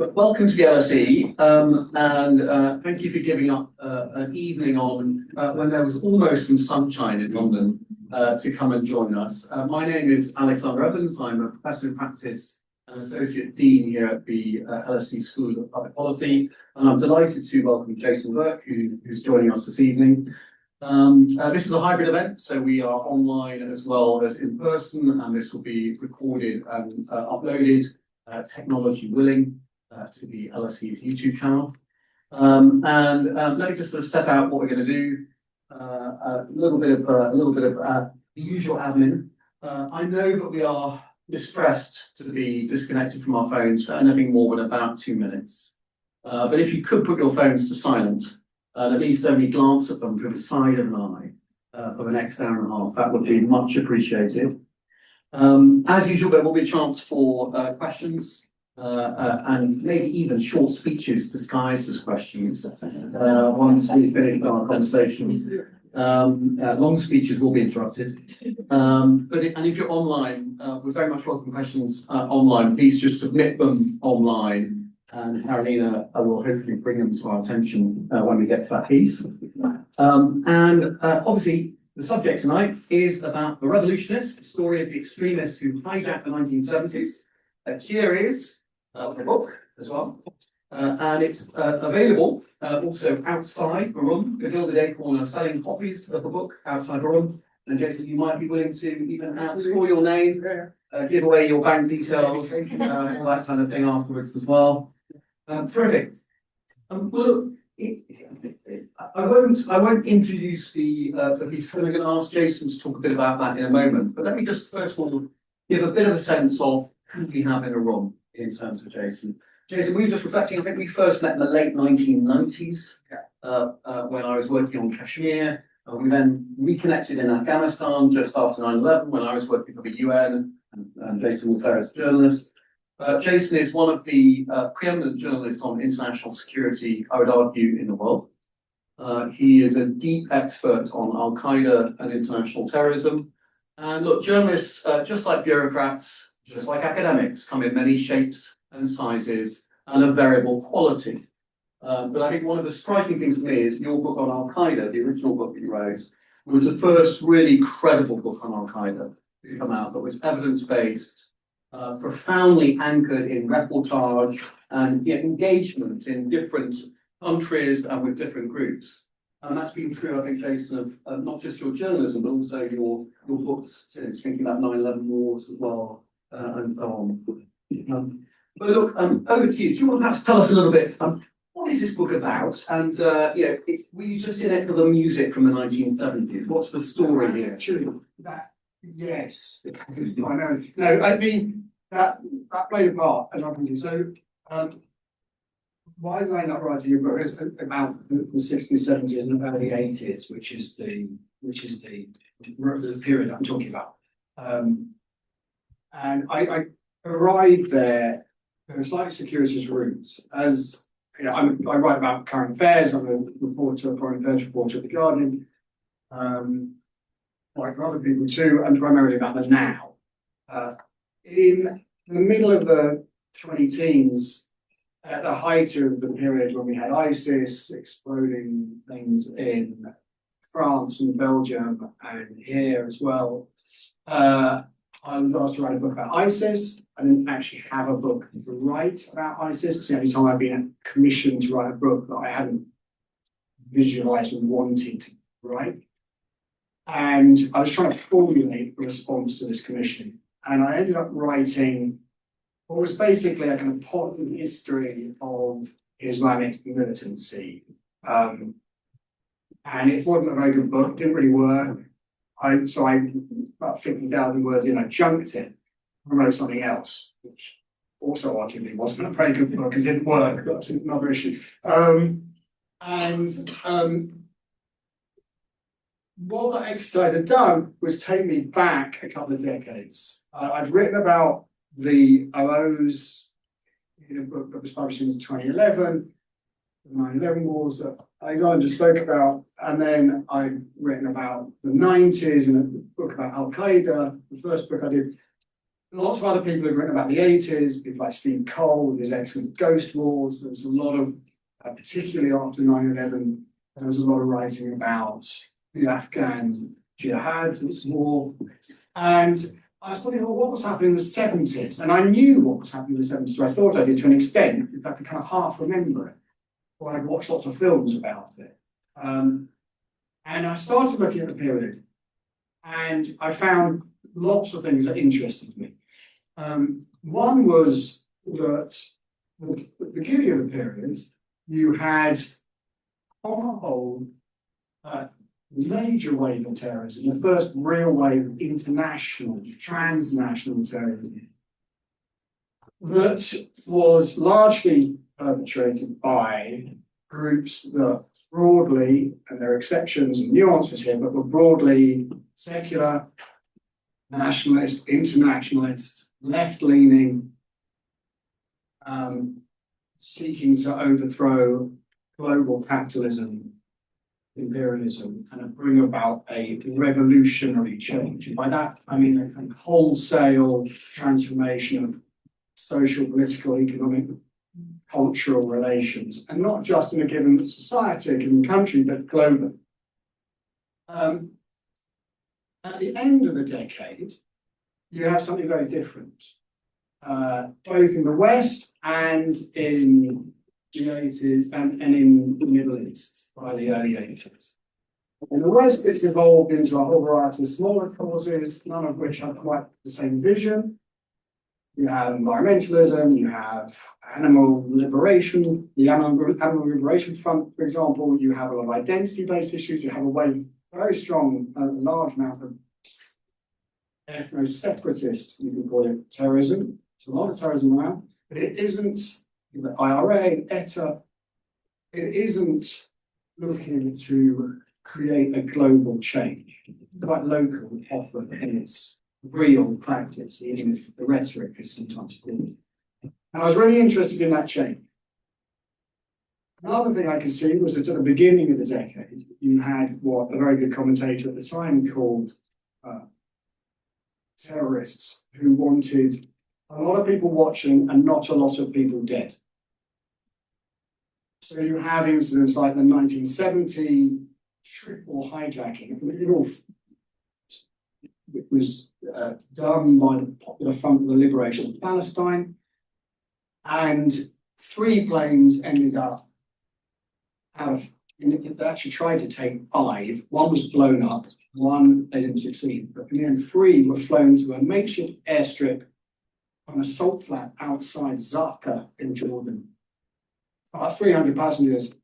But welcome to the LSE, and thank you for giving up an evening on when there was almost some sunshine in London to come and join us. My name is Alexander Evans. I'm a professor in practice and associate dean here at the LSE School of Public Policy, and I'm delighted to welcome Jason Burke, who's joining us this evening. This is a hybrid event, so we are online as well as in person, and this will be recorded and uploaded, technology willing, to the LSE's YouTube channel. Let me just sort of set out what we're going to do. A little bit of the usual admin. I know that we are distressed to be disconnected from our phones for anything more than about 2 minutes. But if you could put your phones to silent, and at least only glance at them through the side of an eye for the next hour and a half, that would be much appreciated. As usual, there will be a chance for questions. And maybe even short speeches disguised as questions once we've finished our conversation. Long speeches will be interrupted. And if you're online, we very much welcome questions online. Please just submit them online, and Carolina will hopefully bring them to our attention when we get to that piece. Obviously, the subject tonight is about the Revolutionists, the story of the extremists who hijacked the 1970s. Here is the book as well, and it's available also outside the room. The Gilded Acorn are selling copies of the book outside the room. And Jason, you might be willing to even score your name, give away your bank details, all that kind of thing afterwards as well. Terrific. Well, look, I won't introduce the piece. I'm going to ask Jason to talk a bit about that in a moment. But let me just first of all give a bit of a sense of who we have in the room in terms of Jason. Jason, we were just reflecting, I think we first met in the late 1990s when I was working on Kashmir. We then reconnected in Afghanistan just after 9/11 when I was working for the UN, and Jason was there as a journalist. Jason is one of the preeminent journalists on international security, I would argue, in the world. He is a deep expert on Al-Qaeda and international terrorism. And look, journalists, just like bureaucrats, just like academics, come in many shapes and sizes and of variable quality. But I think one of the striking things for me is your book on Al-Qaeda, the original book that you wrote, was the first really credible book on Al-Qaeda to come out that was evidence-based, profoundly anchored in reportage and engagement in different countries and with different groups. And that's been true, I think, Jason, of not just your journalism, but also your books since, thinking about 9/11 wars as well. And so on. But look, over to you. Do you want to perhaps tell us a little bit, what is this book about? And were you just in it for the music from the 1970s? What's the story here? Yes, I know. No, I mean that played a part, as I can do. So, why did I end up writing a book? It's about the 60s, 70s, and early 80s, which is the period I'm talking about. And I arrived there in a slightly circuitous route. As you know, I write about current affairs. I'm a reporter, a foreign affairs reporter at The Guardian, like other people too, and primarily about the now. In the middle of the 20-teens, at the height of the period when we had ISIS exploding things in France and Belgium and here as well, I was asked to write a book about ISIS. I didn't actually have a book to write about ISIS. It's the only time I've been commissioned to write a book that I hadn't visualized and wanted to write. And I was trying to formulate a response to this commission. And I ended up writing what was basically a kind of important history of Islamic militancy. And it wasn't a very good book, didn't really work. So I about 50,000 words in, I junked it and wrote something else, which also arguably wasn't a very good book and didn't work. That's another issue. What that exercise had done was take me back a couple of decades. I'd written about the OOs in a book that was published in 2011, the 9/11 wars that Alexander just spoke about, and then I'd written about the 90s in a book about Al-Qaeda. The first book I did Lots of other people have written about the 80s, people like Steve Cole with his excellent Ghost Wars. There was a lot of, particularly after 9/11, there was a lot of writing about the Afghan jihad war. And I was thinking, well, what was happening in the 70s? And I knew what was happening in the 70s, so I thought I did to an extent, I could kind of half remember it. Or I'd watched lots of films about it. And I started looking at the period, and I found lots of things that interested me. One was that at the beginning of the period, you had, on the whole, major wave of terrorism, the first real wave of international, transnational terrorism that was largely perpetrated by groups that broadly, and there are exceptions and nuances here, but were broadly secular, nationalist, internationalist, left-leaning, seeking to overthrow global capitalism, imperialism, and bring about a revolutionary change. And by that, I mean a wholesale transformation of social, political, economic, cultural relations, and not just in a given society, a given country, but globally. At the end of the decade, you have something very different, both in the West and in the 80s and in the Middle East by the early 80s. In the West, it's evolved into a whole variety of smaller causes, none of which have quite the same vision. You have environmentalism, you have animal liberation, the Animal Liberation Front, for example. You have a lot of identity-based issues. You have a wave, very strong, large amount of ethno-separatist, you can call it, terrorism. There's a lot of terrorism around, but it isn't the IRA, ETA, it isn't looking to create a global change. Quite local, often in its real practice, even if the rhetoric is sometimes good. And I was really interested in that change. Another thing I could see was that at the beginning of the decade, you had what a very good commentator at the time called terrorists who wanted a lot of people watching and not a lot of people dead. So you have incidents like the 1970 triple hijacking. It was done by the Popular Front for the Liberation of Palestine, and 3 planes ended up out of, they actually tried to take 5. 1 was blown up, 1 they didn't succeed, but in the end 3 were flown to a makeshift airstrip on a salt flat outside Zaka in Jordan. About 300 passengers.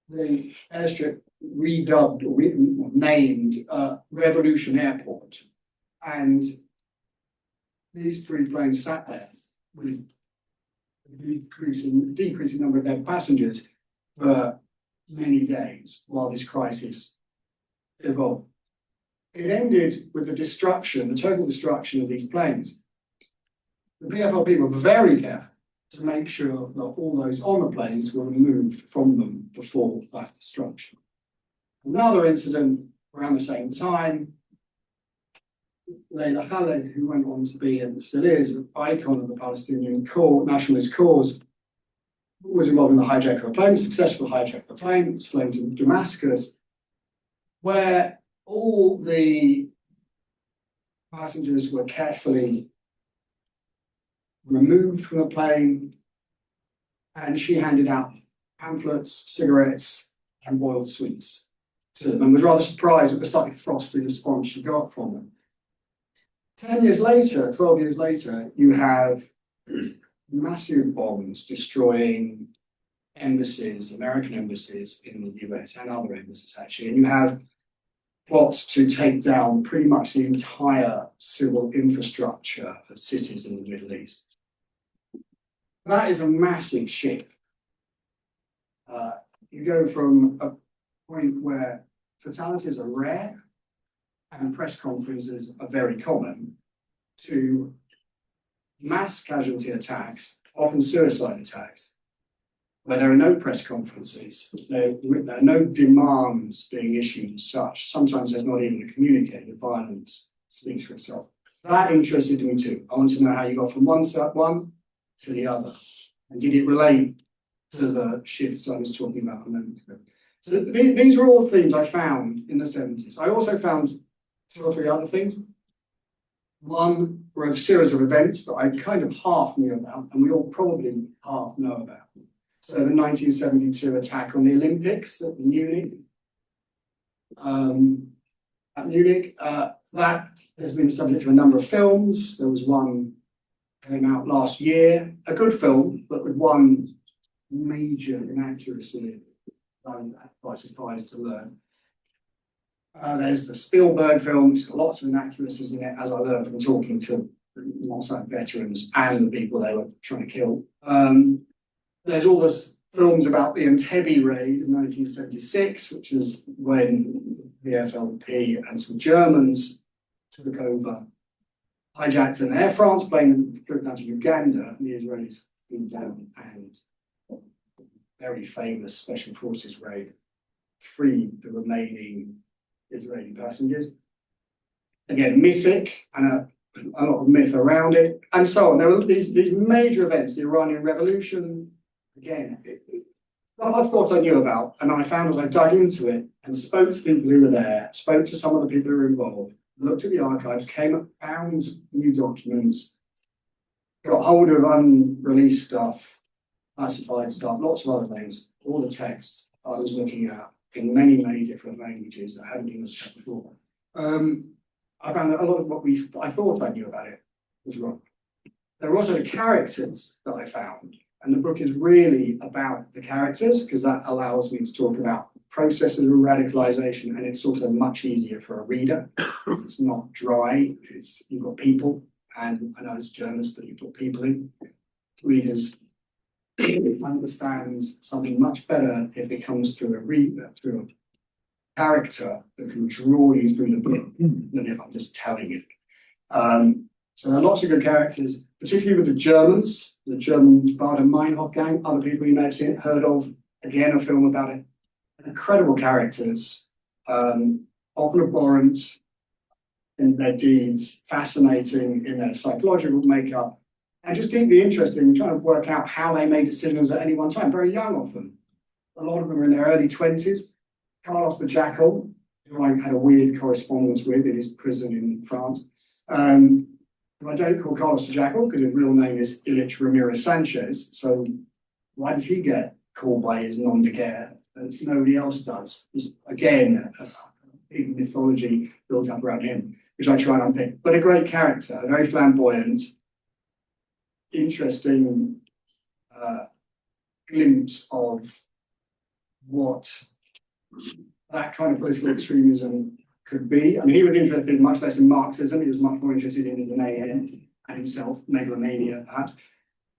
The airstrip redubbed or named Revolution Airport, and these 3 planes sat there with a decreasing number of their passengers for many days while this crisis evolved. It ended with the total destruction of these planes. The PFLP were very careful to make sure that all those on the planes were removed from them before that destruction. Another incident around the same time, Layla Khaled, who went on to be and still is an icon of the Palestinian nationalist cause, was involved in the hijack of a plane, successful hijack of a plane. It was flown to Damascus, where all the passengers were carefully removed from the plane, and she handed out pamphlets, cigarettes, and boiled sweets to them, and was rather surprised at the slightly frosty response she got from them. 10 years later, 12 years later, you have massive bombs destroying embassies, American embassies in the US and other embassies actually, and you have plots to take down pretty much the entire civil infrastructure of cities in the Middle East. That is a massive shift. You go from a point where fatalities are rare and press conferences are very common to mass casualty attacks, often suicide attacks, where there are no press conferences, there are no demands being issued as such. Sometimes there's not even a communique, the violence speaks for itself. That interested me too. I wanted to know how you got from one to the other. And did it relate to the shifts I was talking about a moment ago? So these were all things I found in the 70s. I also found two or three other things. One were a series of events that I kind of half knew about, and we all probably half know about. So the 1972 attack on the Olympics at Munich. That has been subject to a number of films. There was one came out last year, a good film, but with one major inaccuracy I'm quite surprised to learn. There's the Spielberg film, which has got lots of inaccuracies in it, as I learned from talking to Mossad veterans and the people they were trying to kill. There's all this films about the Entebbe raid in 1976, which is when the FLP and some Germans took over, hijacked an Air France plane, flew down to Uganda, and the Israelis flew down and very famous special forces raid, freed the remaining Israeli passengers. Again, mythic and a lot of myth around it, and so on. There were these major events, the Iranian Revolution. Again, I thought I knew about, and I found as I dug into it and spoke to people who were there, spoke to some of the people who were involved, looked at the archives, found new documents, got hold of unreleased stuff, classified stuff, lots of other things, all the texts I was looking at in many, many different languages that hadn't been looked at before. I found that a lot of what I thought I knew about it was wrong. There were also the characters that I found, and the book is really about the characters because that allows me to talk about processes of radicalization, and it's also much easier for a reader. It's not dry, you've got people, and I know as journalists that you put people in. Readers understand something much better if it comes through through a character that can draw you through the book than if I'm just telling it. So there are lots of good characters, particularly with the Germans, the German Bader-Meinhof gang, other people you may have seen, heard of, again, a film about it. Incredible characters, often abhorrent in their deeds, fascinating in their psychological makeup, and just deeply interesting, trying to work out how they made decisions at any one time. Very young often. A lot of them are in their early 20s. Carlos the Jackal, who I had a weird correspondence with in his prison in France. Who I don't call Carlos the Jackal because his real name is Ilich Ramirez Sanchez. So why did he get called by his nom de guerre and nobody else does? There's, again, a big mythology built up around him, which I try and unpick. But a great character, very flamboyant, interesting glimpse of what that kind of political extremism could be. I mean, he was interested much less in Marxism. He was much more interested in the mayhem and himself, megalomania, that.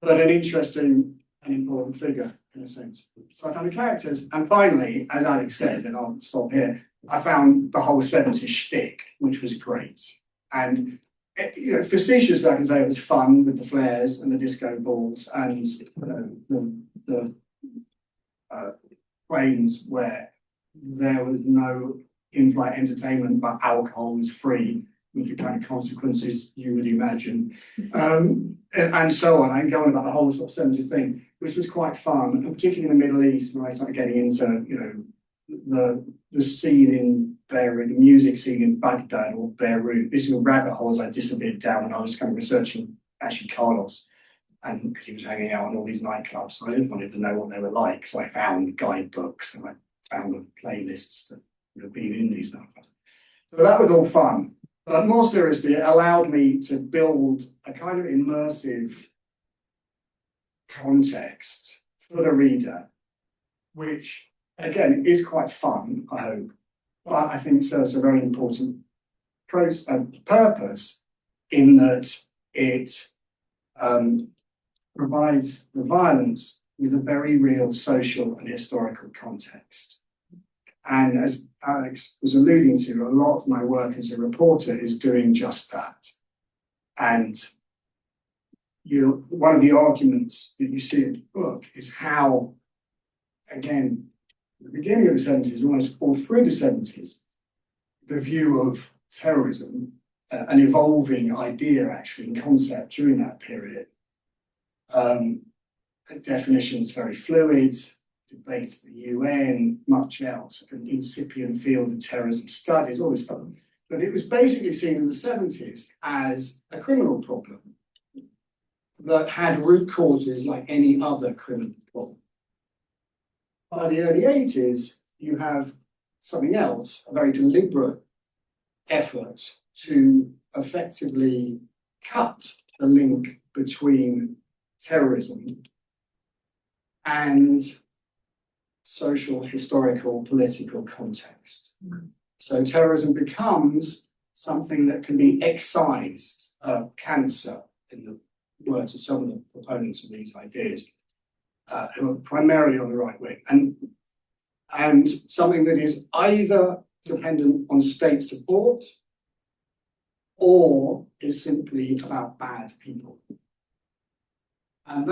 But an interesting and important figure in a sense. So I found the characters, and finally, as Alex said, and I'll stop here, I found the whole 70s shtick, which was great. And facetiously, I can say it was fun with the flares and the disco balls and the planes where there was no in-flight entertainment, but alcohol was free with the kind of consequences you would imagine, and so on. I can go on about the whole sort of 70s thing, which was quite fun, and particularly in the Middle East when I started getting into the scene in Beirut, the music scene in Baghdad or Beirut. These were rabbit holes I disappeared down when I was kind of researching actually Carlos, and because he was hanging out in all these nightclubs, so I didn't want to know what they were like. So I found guidebooks and I found the playlists that would have been in these nightclubs. So that was all fun. But more seriously, it allowed me to build a kind of immersive context for the reader, which again is quite fun, I hope, but I think serves a very important purpose in that it provides the violence with a very real social and historical context. And as Alex was alluding to, a lot of my work as a reporter is doing just that. And one of the arguments that you see in the book is how, again, at the beginning of the 70s, almost all through the 70s, the view of terrorism an evolving idea actually in concept during that period. Definitions very fluid, debates at the UN, much else, an incipient field of terrorism studies, all this stuff. But it was basically seen in the 70s as a criminal problem that had root causes like any other criminal problem. By the early 80s, you have something else, a very deliberate effort to effectively cut the link between terrorism and social, historical, political context. So terrorism becomes something that can be excised, cancer, in the words of some of the proponents of these ideas, who are primarily on the right wing, and something that is either dependent on state support or is simply about bad people. And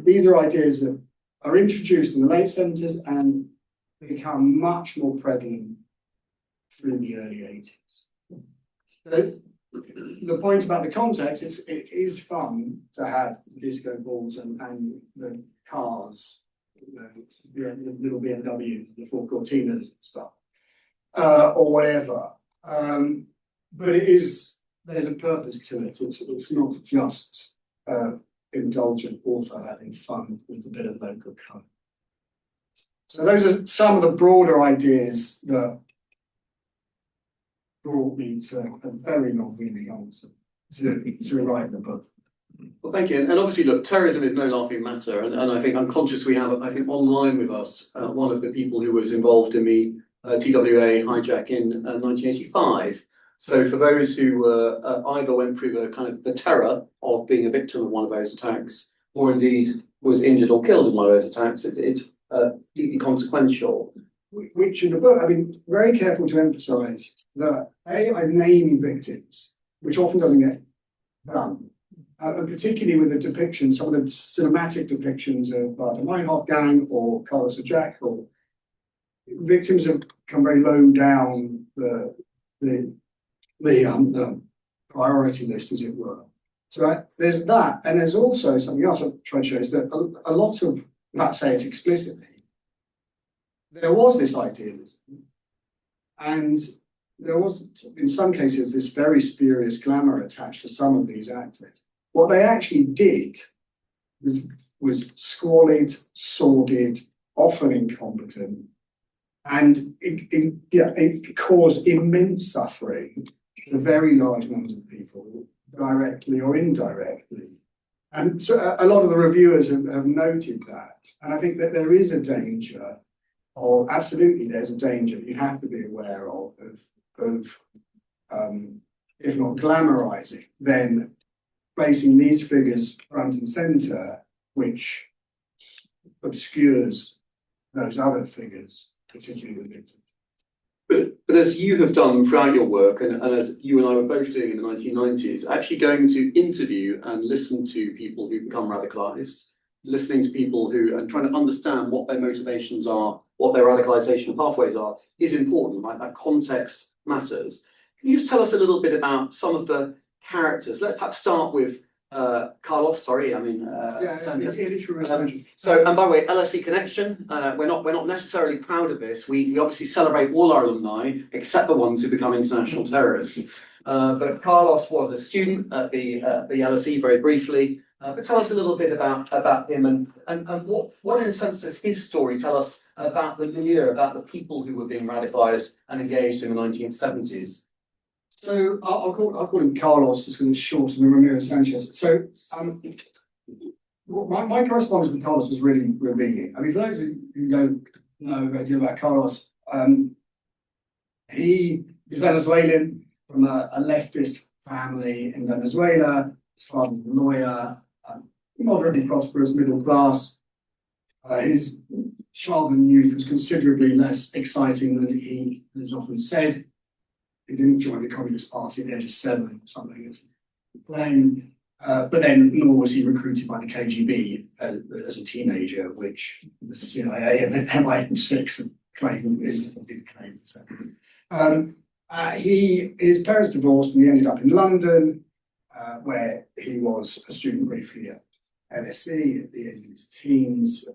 these are ideas that are introduced in the late 70s and become much more prevalent through the early 80s. So the point about the context is it is fun to have the disco balls and the cars, the little BMW, the Ford Cortinas and stuff, or whatever. But there's a purpose to it. It's not just indulgent author having fun with a bit of local colour. So those are some of the broader ideas that brought me to a very long-winded answer to write the book. Well, thank you. And obviously, look, terrorism is no laughing matter. And I think I'm conscious we have, I think, online with us, one of the people who was involved in the TWA hijack in 1985. So for those who either went through the kind of the terror of being a victim of one of those attacks, or indeed was injured or killed in one of those attacks, it's deeply consequential. Which in the book, I've been very careful to emphasise that I name victims, which often doesn't get done. And particularly with the depiction, some of the cinematic depictions of the Meinhof gang or Carlos Hijacked, or victims have come very low down the priority list, as it were. So there's that, and there's also something else I've tried to show is that a lot of, not say it explicitly, there was this idealism, and there was, in some cases, this very spurious glamour attached to some of these actors. What they actually did was squalid, sordid, often incompetent, and it caused immense suffering to very large numbers of people, directly or indirectly. And so a lot of the reviewers have noted that. And I think that there is a danger, or absolutely there's a danger that you have to be aware of if not glamorizing, then placing these figures front and center, which obscures those other figures, particularly the victims. But as you have done throughout your work, and as you and I were both doing in the 1990s, actually going to interview and listen to people who become radicalized, listening to people who, and trying to understand what their motivations are, what their radicalization pathways are, is important, right? That context matters. Can you just tell us a little bit about some of the characters? Let's perhaps start with Carlos, sorry, I mean, so, and by the way, LSE Connection, we're not necessarily proud of this. We obviously celebrate all our alumni, except the ones who become international terrorists. But Carlos was a student at the LSE very briefly. But tell us a little bit about him and what in a sense does his story tell us about the milieu, about the people who were being radicalized and engaged in the 1970s? So I'll call him Carlos just because it's short, and Ramirez Sanchez. So my correspondence with Carlos was really revealing. I mean, for those who don't know a great deal about Carlos, he is Venezuelan from a leftist family in Venezuela. His father was a lawyer, moderately prosperous, middle class. His childhood and youth was considerably less exciting than he has often said. He didn't join the Communist Party at the age of 7 or something, as he claimed. But then, nor was he recruited by the KGB as a teenager, which the CIA and the MI6 claimed, didn't claim. So. His parents divorced and he ended up in London, where he was a student briefly at LSE at the end of his teens.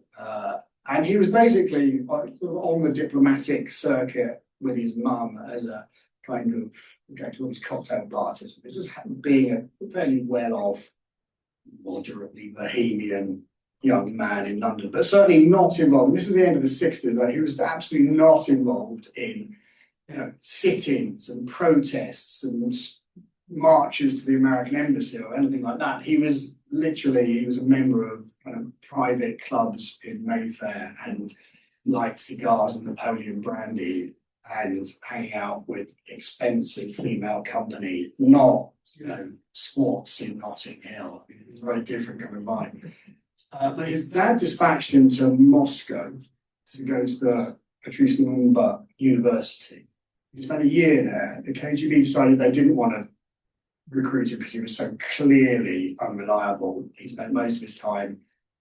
And he was basically on the diplomatic circuit with his mum as a kind of going to all these cocktail parties. It just being a fairly well-off, moderately bohemian young man in London, but certainly not involved. This is the end of the 60s, but he was absolutely not involved in, sit-ins and protests and marches to the American embassy or anything like that. He was a member of kind of private clubs in Mayfair and liked cigars and Napoleon brandy and hanging out with expensive female company, not, squats in Notting Hill. It was a very different kind of vibe. But his dad dispatched him to Moscow to go to the Patrice Lumumba University. He spent a year there. The KGB decided they didn't want to recruit him because he was so clearly unreliable. He spent most of his time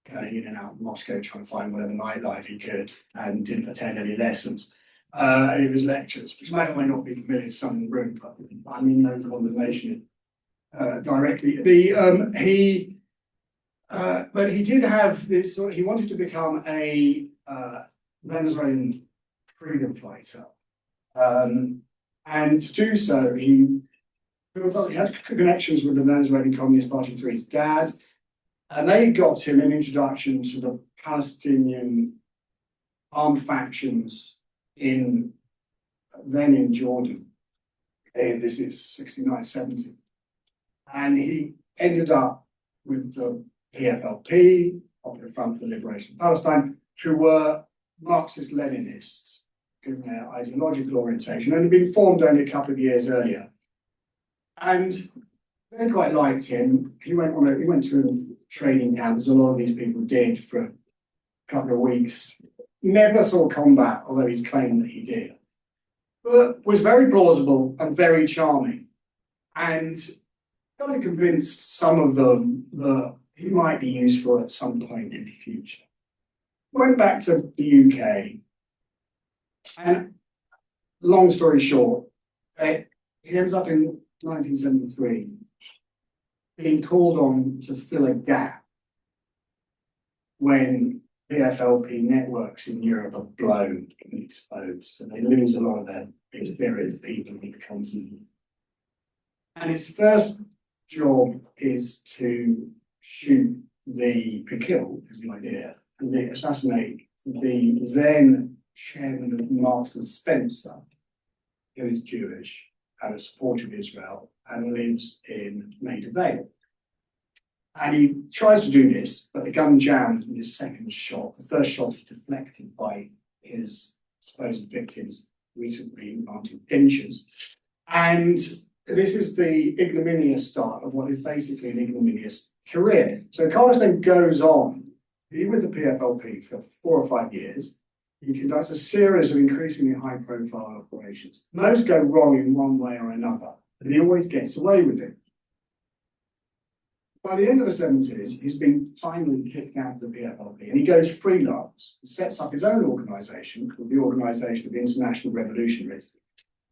going in and out of Moscow trying to find whatever nightlife he could and didn't attend any lessons. Any of his lectures, which may or may not be familiar to some in the room, but I mean no condemnation directly. But he did have this he wanted to become a Venezuelan freedom fighter. And to do so, he had connections with the Venezuelan Communist Party through his dad, and they got him an introduction to the Palestinian armed factions then in Jordan. This is 69, 70. And he ended up with the PFLP, Popular Front for the Liberation of Palestine, who were Marxist-Leninists in their ideological orientation and had been formed only a couple of years earlier. And they quite liked him. He went to a training camp, as a lot of these people did, for a couple of weeks. Never saw combat, although he's claimed that he did. But was very plausible and very charming. And kind of convinced some of them that he might be useful at some point in the future. Went back to the UK, and long story short, he ends up in 1973 being called on to fill a gap when PFLP networks in Europe are blown and exposed, and they lose a lot of their experienced people on the continent. And his first job is to kill, is the idea, and assassinate the then chairman of Marks and Spencer, who is Jewish and a supporter of Israel and lives in Maida Vale. And he tries to do this, but the gun jams with his second shot. The first shot is deflected by his supposed victim's recently implanted dentures. And this is the ignominious start of what is basically an ignominious career. So Carlos then goes on to be with the PFLP for 4 or 5 years. He conducts a series of increasingly high-profile operations. Most go wrong in one way or another, but he always gets away with it. By the end of the 70s, he's been finally kicked out of the PFLP, and he goes freelance and sets up his own organisation called the Organisation of International Revolutionaries.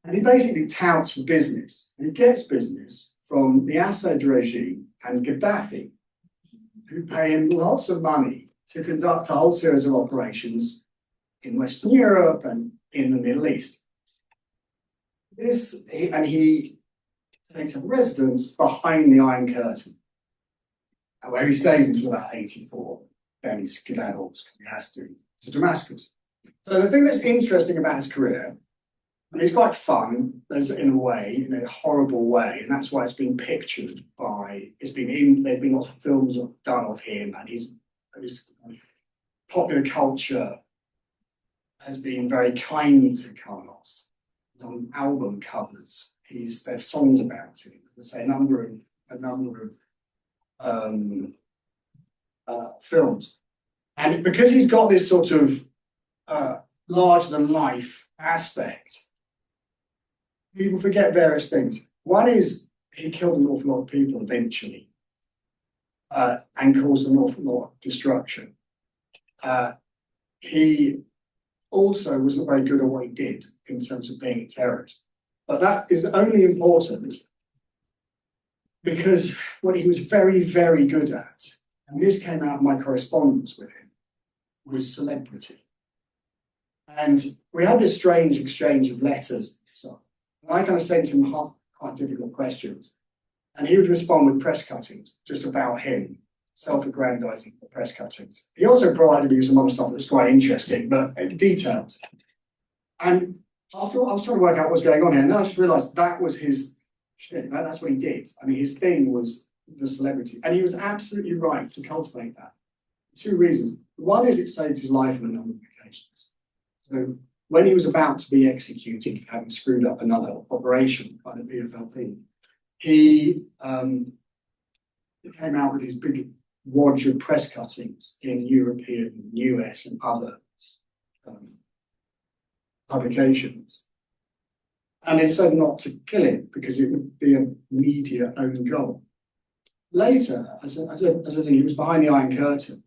And he basically touts for business, and he gets business from the Assad regime and Gaddafi, who pay him lots of money to conduct a whole series of operations in Western Europe and in the Middle East. He takes up residence behind the Iron Curtain, where he stays until about 84. Then he skedaddles, he has to Damascus. So the thing that's interesting about his career, and it's quite fun, in a horrible way, and that's why it's been pictured there's been lots of films done of him, and his popular culture has been very kind to Carlos. He's on album covers. There's songs about him. There's a number of films. And because he's got this sort of larger-than-life aspect, people forget various things. One is he killed an awful lot of people eventually and caused an awful lot of destruction. He also wasn't very good at what he did in terms of being a terrorist. But that is only important because what he was very, very good at, and this came out of my correspondence with him, was celebrity. And we had this strange exchange of letters. So I kind of sent him quite difficult questions. And he would respond with press cuttings just about him, self-aggrandizing press cuttings. He also provided me with some other stuff that was quite interesting, but details. And after I was trying to work out what was going on here, and then I just realized that was his shit. That's what he did. I mean, his thing was the celebrity. And he was absolutely right to cultivate that. Two reasons. One is it saved his life on a number of occasions. So when he was about to be executed for having screwed up another operation by the PFLP, he came out with his big wad of press cuttings in European, US, and other publications. And they decided not to kill him because it would be a media own goal. Later, as I said, he was behind the Iron Curtain.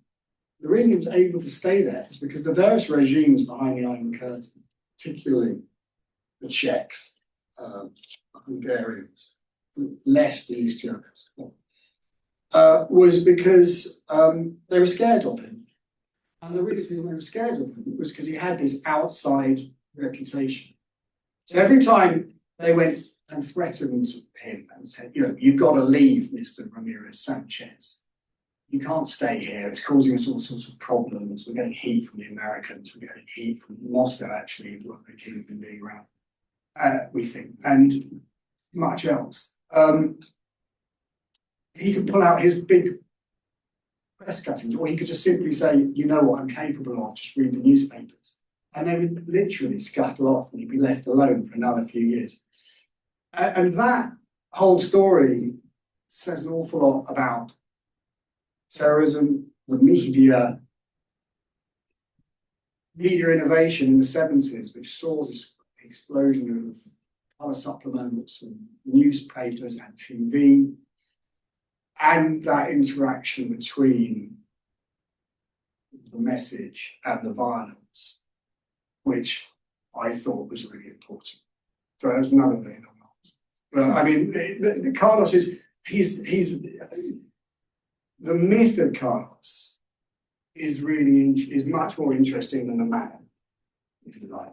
The reason he was able to stay there is because the various regimes behind the Iron Curtain, particularly the Czechs, Hungarians, less the East Germans, was because they were scared of him. And the reason they were scared of him was because he had this outside reputation. So every time they went and threatened him and said, you've got to leave, Mr. Ramirez Sanchez. You can't stay here. It's causing us all sorts of problems. We're getting heat from the Americans. We're getting heat from Moscow, actually, who are being around, we think, and much else. He could pull out his big press cuttings, or he could just simply say, you know what I'm capable of, just read the newspapers. And they would literally scuttle off and he'd be left alone for another few years. And that whole story says an awful lot about terrorism, the media innovation in the 70s, which saw this explosion of other supplements and newspapers and TV, and that interaction between the message and the violence, which I thought was really important. So that's another very long answer. But I mean, the Carlos he's the myth of Carlos is much more interesting than the man, if you like.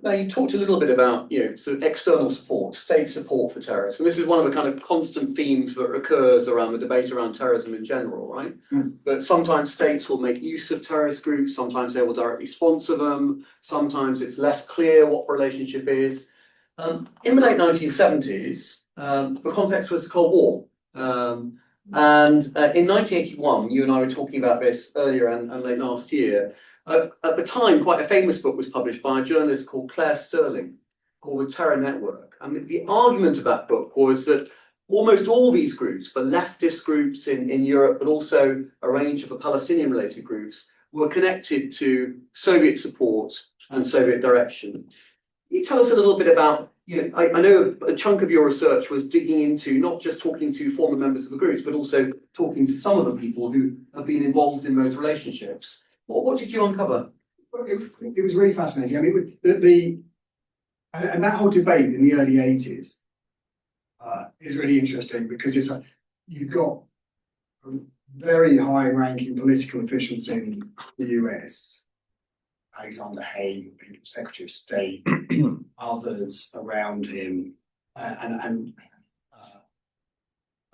Now, you talked a little bit about, sort of external support, state support for terrorism. This is one of the kind of constant themes that occurs around the debate around terrorism in general, right? Mm. But sometimes states will make use of terrorist groups, sometimes they will directly sponsor them, sometimes it's less clear what the relationship is. In the late 1970s, the context was the Cold War. And in 1981, you and I were talking about this earlier and late last year. At the time, quite a famous book was published by a journalist called Claire Sterling, called The Terror Network. And the argument of that book was that almost all these groups, the leftist groups in Europe, but also a range of the Palestinian-related groups, were connected to Soviet support and Soviet direction. Can you tell us a little bit about, I know a chunk of your research was digging into not just talking to former members of the groups, but also talking to some of the people who have been involved in those relationships. What did you uncover? Well, it was really fascinating. I mean, and that whole debate in the early 80s is really interesting because you've got very high-ranking political officials in the US, Alexander Haig, Secretary of State, others around him, and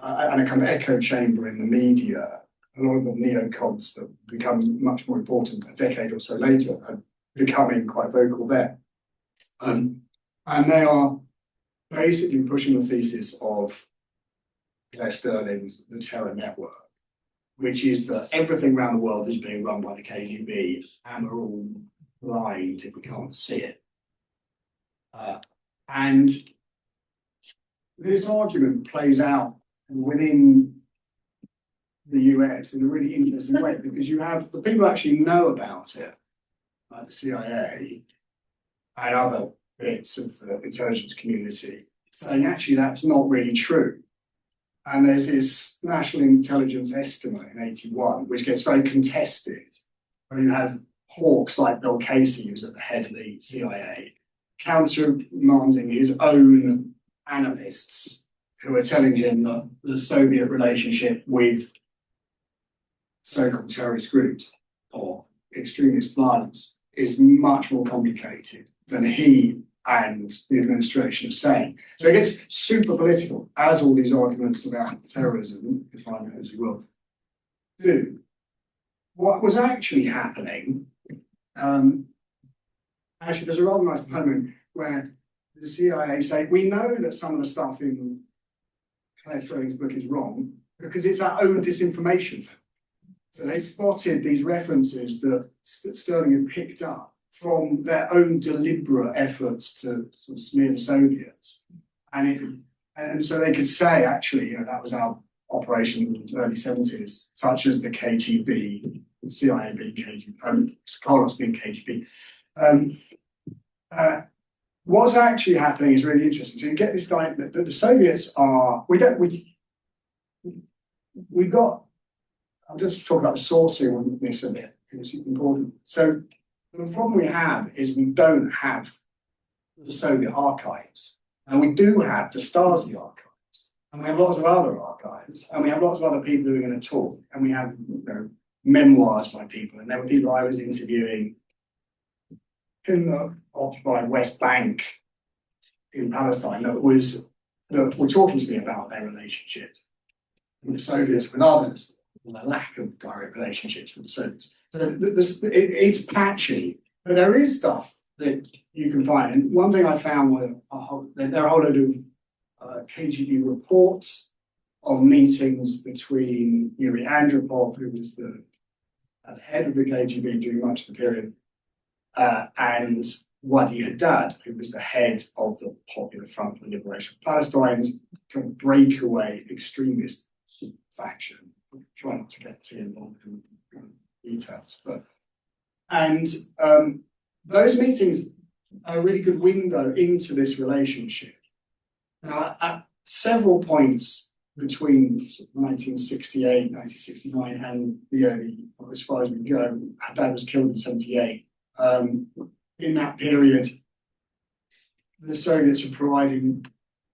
a kind of echo chamber in the media. A lot of the neocons that become much more important a decade or so later are becoming quite vocal there. And they are basically pushing the thesis of Claire Sterling's The Terror Network, which is that everything around the world is being run by the KGB and we're all blind if we can't see it. And this argument plays out within the US in a really interesting way because you have the people who actually know about it, like the CIA and other bits of the intelligence community, saying actually that's not really true. And there's this national intelligence estimate in 81, which gets very contested, where you have hawks like Bill Casey, who's at the head of the CIA, countermanding his own analysts who are telling him that the Soviet relationship with so-called terrorist groups or extremist violence is much more complicated than he and the administration are saying. So it gets super political, as all these arguments about terrorism, if I know as you will, do. What was actually happening, actually there's a rather nice moment where the CIA say, we know that some of the stuff in Claire Sterling's book is wrong because it's our own disinformation. So they spotted these references that Sterling had picked up from their own deliberate efforts to sort of smear the Soviets. And so they could say, actually, that was our operation in the early 70s, such as the KGB, CIA being KGB, Carlos being KGB. What's actually happening is really interesting. So you get this that the Soviets are, we've got, I'll just talk about the sourcing on this a bit, because it's important. So the problem we have is we don't have the Soviet archives, and we do have the Stasi archives, and we have lots of other archives, and we have lots of other people who are going to talk, and we have memoirs by people, and there were people I was interviewing in the occupied West Bank in Palestine that were talking to me about their relationships with the Soviets, with others, and the lack of direct relationships with the Soviets. So it's patchy, but there is stuff that you can find. And one thing I found there are a whole load of KGB reports on meetings between Yuri Andropov, who was the head of the KGB during much of the period, and Wadi Haddad, who was the head of the Popular Front for the Liberation of Palestine's kind of breakaway extremist faction. I'm trying not to get too involved in details, those meetings are a really good window into this relationship. Now, at several points between 1968, 1969, and the early, as far as we go, Haddad was killed in 78. In that period, the Soviets are providing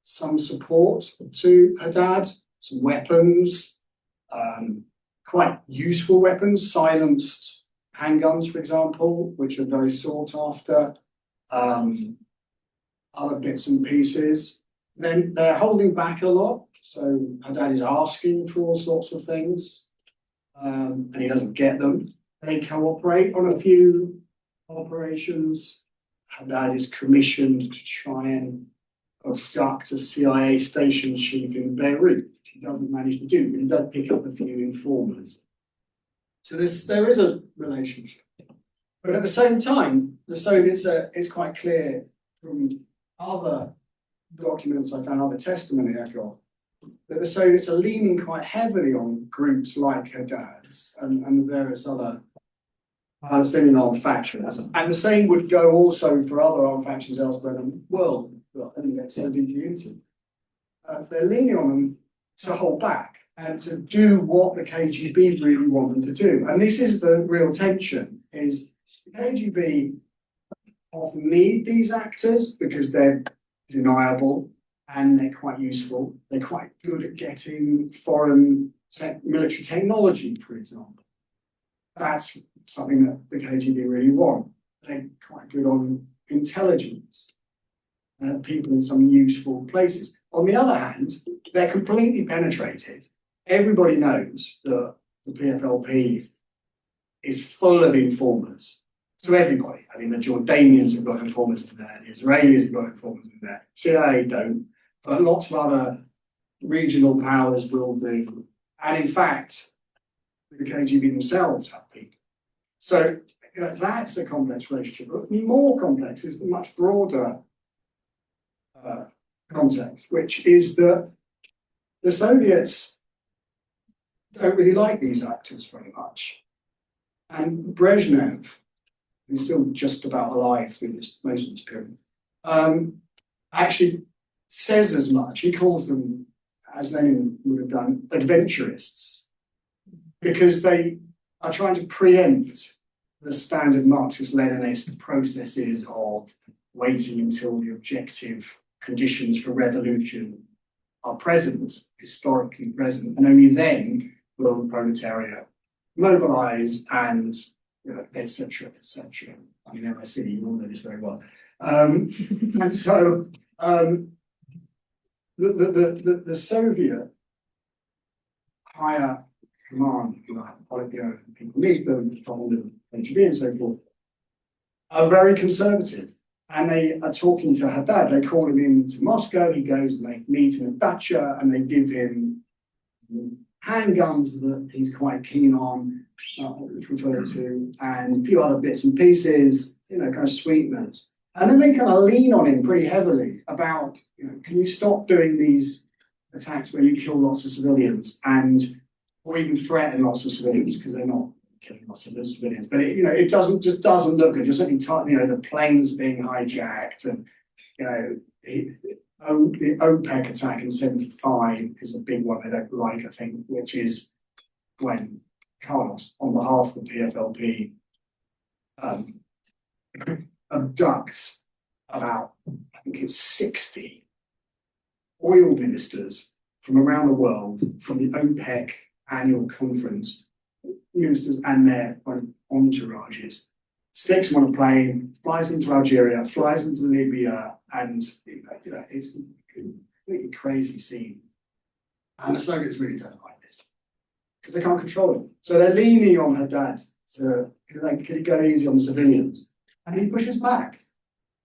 some support to Haddad, some weapons, quite useful weapons, silenced handguns, for example, which are very sought after, other bits and pieces. Then they're holding back a lot. So Haddad is asking for all sorts of things, and he doesn't get them. They cooperate on a few operations. Haddad is commissioned to try and abduct a CIA station chief in Beirut, which he doesn't manage to do, but he does pick up a few informers. So there is a relationship. But at the same time, the Soviets it's quite clear from other documents I found, other testimony I got, that the Soviets are leaning quite heavily on groups like Haddad's and various other Palestinian armed factions. And the same would go also for other armed factions elsewhere in the world that only get so deeply into. They're leaning on them to hold back and to do what the KGB really want them to do. And this is the real tension, is the KGB often need these actors because they're deniable and they're quite useful. They're quite good at getting foreign military technology, for example. That's something that the KGB really want. They're quite good on intelligence, people in some useful places. On the other hand, they're completely penetrated. Everybody knows that the PFLP is full of informers. To everybody. I mean, the Jordanians have got informers in there, the Israelis have got informers in there, CIA don't, but lots of other regional powers will do. And in fact, the KGB themselves have people. So that's a complex relationship. But more complex is the much broader context, which is that the Soviets don't really like these actors very much. And Brezhnev, who's still just about alive through most of this period, actually says as much. He calls them, as Lenin would have done, adventurists, because they are trying to preempt the standard Marxist-Leninist processes of waiting until the objective conditions for revolution are present, historically present, and only then will the proletariat mobilize and, etc., etc. I mean, MSc, you all know this very well. And so the Soviet higher command, Politburo, people need them, KGB and so forth, are very conservative. And they are talking to Haddad. They call him in to Moscow. He goes and they meet in a dacha and they give him handguns that he's quite keen on, which referred to, and a few other bits and pieces, kind of sweeteners. And then they kind of lean on him pretty heavily about, can you stop doing these attacks where you kill lots of civilians or even threaten lots of civilians, because they're not killing lots of civilians, but it doesn't look good. You're certainly, the planes being hijacked, and the OPEC attack in '75 is a big one they don't like, I think, which is when Carlos, on behalf of the PFLP, abducts about, I think it's 60 oil ministers from around the world from the OPEC annual conference, ministers and their entourages, sticks them on a plane, flies into Algeria, flies into Libya, and it's a completely crazy scene. And the Soviets really don't like this because they can't control it. So they're leaning on Haddad to, could he go easy on the civilians? And he pushes back.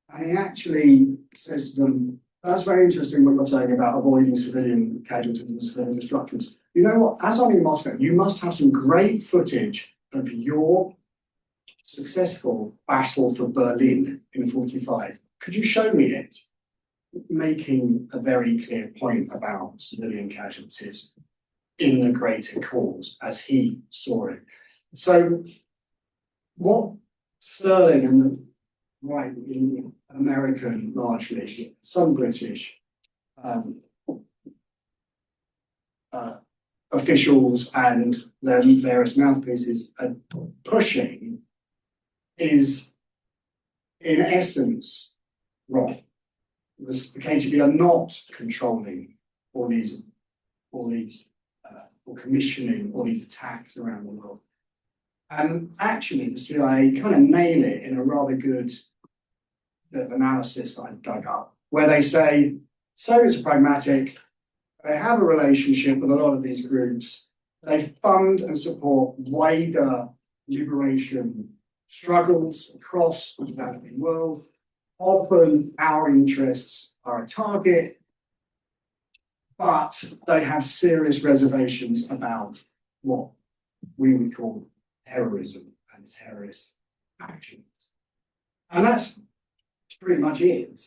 And he actually says to them, that's very interesting what you're saying about avoiding civilian casualties and civilian destructions. You know what? As I'm in Moscow, you must have some great footage of your successful battle for Berlin in '45. Could you show me it? Making a very clear point about civilian casualties in the greater cause as he saw it. So what Sterling and the right in American, largely, some British officials and their various mouthpieces are pushing is, in essence, wrong. The KGB are not controlling all these, or commissioning all these attacks around the world. And actually, the CIA kind of nail it in a rather good bit of analysis that I dug up, where they say Soviets are pragmatic, they have a relationship with a lot of these groups, they fund and support wider liberation struggles across the developing world. Often our interests are a target, but they have serious reservations about what we would call terrorism and terrorist actions. And that's pretty much it.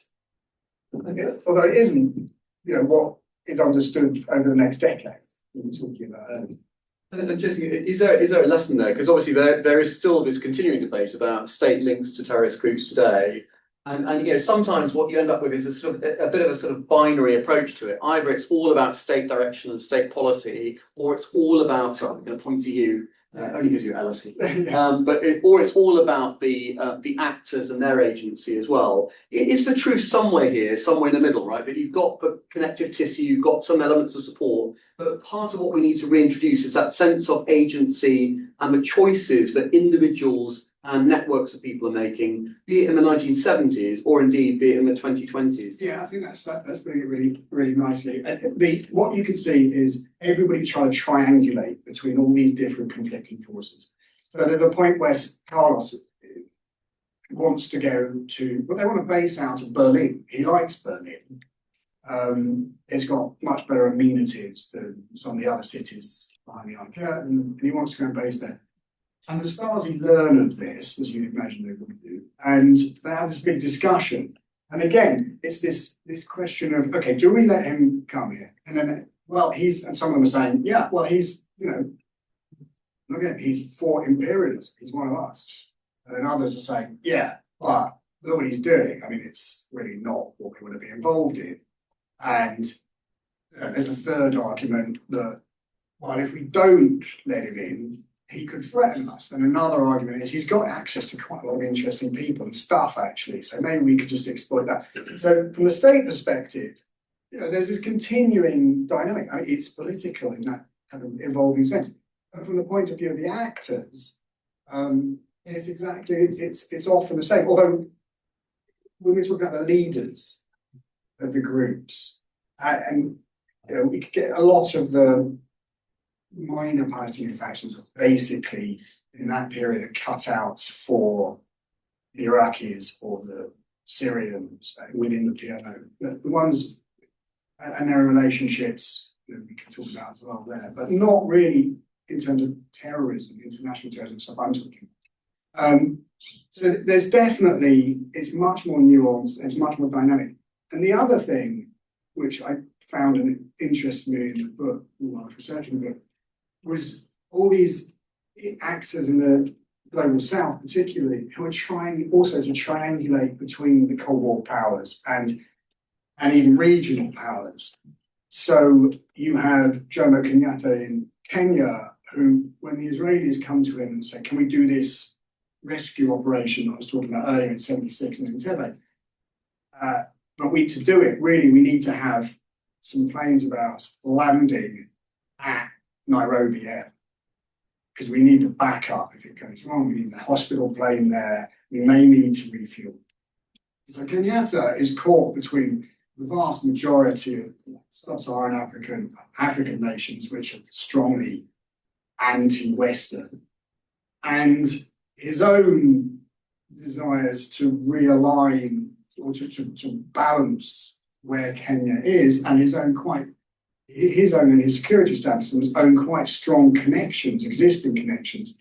Although it isn't, what is understood over the next decade we were talking about earlier. And just, is there a lesson there? Because obviously there is still this continuing debate about state links to terrorist groups today. And sometimes what you end up with is a bit of a sort of binary approach to it. Either it's all about state direction and state policy, or it's all about, sorry, I'm going to point to you, only because you're LSE, or it's all about the actors and their agency as well. Is the truth somewhere here, somewhere in the middle, right? That you've got the connective tissue, you've got some elements of support, but part of what we need to reintroduce is that sense of agency and the choices that individuals and networks of people are making, be it in the 1970s or indeed be it in the 2020s. Yeah, I think that's putting it really, really nicely. What you can see is everybody trying to triangulate between all these different conflicting forces. So there's a point where Carlos wants to go to, they want to base out of Berlin. He likes Berlin. It's got much better amenities than some of the other cities behind the Iron Curtain, and he wants to go and base there. And the Stasi learn of this, as you'd imagine they would do, and they have this big discussion. And again, it's this question of, okay, do we let him come here? And then, and some of them are saying, yeah, well, he's, look at him, he's for imperialism, he's one of us. And then others are saying, yeah, but look what he's doing. I mean, it's really not what we want to be involved in. And there's a third argument that, well, if we don't let him in, he could threaten us. And another argument is he's got access to quite a lot of interesting people and stuff, actually. So maybe we could just exploit that. So from the state perspective, there's this continuing dynamic. I mean, it's political in that kind of evolving sense. But from the point of view of the actors, it's often the same. Although when we talk about the leaders of the groups, and we could get a lot of the minor Palestinian factions are basically in that period are cutouts for the Iraqis or the Syrians within the PLO. The ones and their relationships we can talk about as well there, but not really in terms of terrorism, international terrorism stuff I'm talking about. So there's definitely, it's much more nuanced, it's much more dynamic. And the other thing which I found and interested me in the book, while I was researching the book, was all these actors in the global south, particularly, who are trying also to triangulate between the Cold War powers and even regional powers. So you have Jomo Kenyatta in Kenya, who, when the Israelis come to him and say, can we do this rescue operation I was talking about earlier in 76 in Entebbe? But to do it, really, we need to have some planes of ours landing at Nairobi Air, because we need the backup if it goes wrong. We need the hospital plane there. We may need to refuel. So Kenyatta is caught between the vast majority of sub-Saharan African nations, which are strongly anti-Western, and his own desires to realign or to balance where Kenya is, and his own and his security establishment's own quite strong connections, existing connections,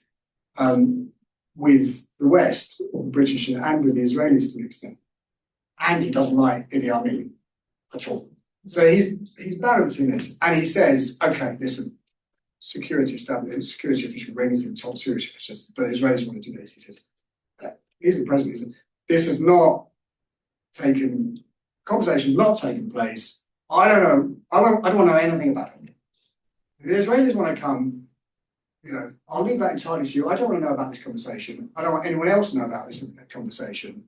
with the West, or the British, and with the Israelis to an extent. And he doesn't like Idi Amin at all. So he's balancing this, and he says, okay, listen, security official rings in top security officials, the Israelis want to do this. He says, here's the president, he says, this has not taken, conversation's not taken place. I don't know, I don't want to know anything about it. If the Israelis want to come, I'll leave that entirely to you. I don't want to know about this conversation. I don't want anyone else to know about this conversation.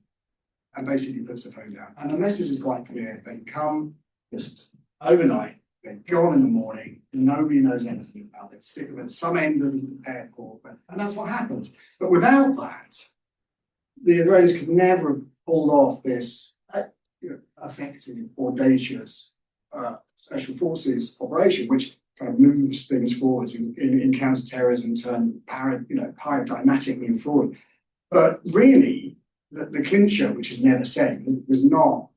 And basically puts the phone down. And the message is quite clear. They come just overnight, they're gone in the morning, nobody knows anything about it. Stick them at some end of the airport, and that's what happens. But without that, the Israelis could never have pulled off this effective, audacious special forces operation, which kind of moves things forward in counter-terrorism, turn paradigmatically forward. But really, the clincher, which is never said, was not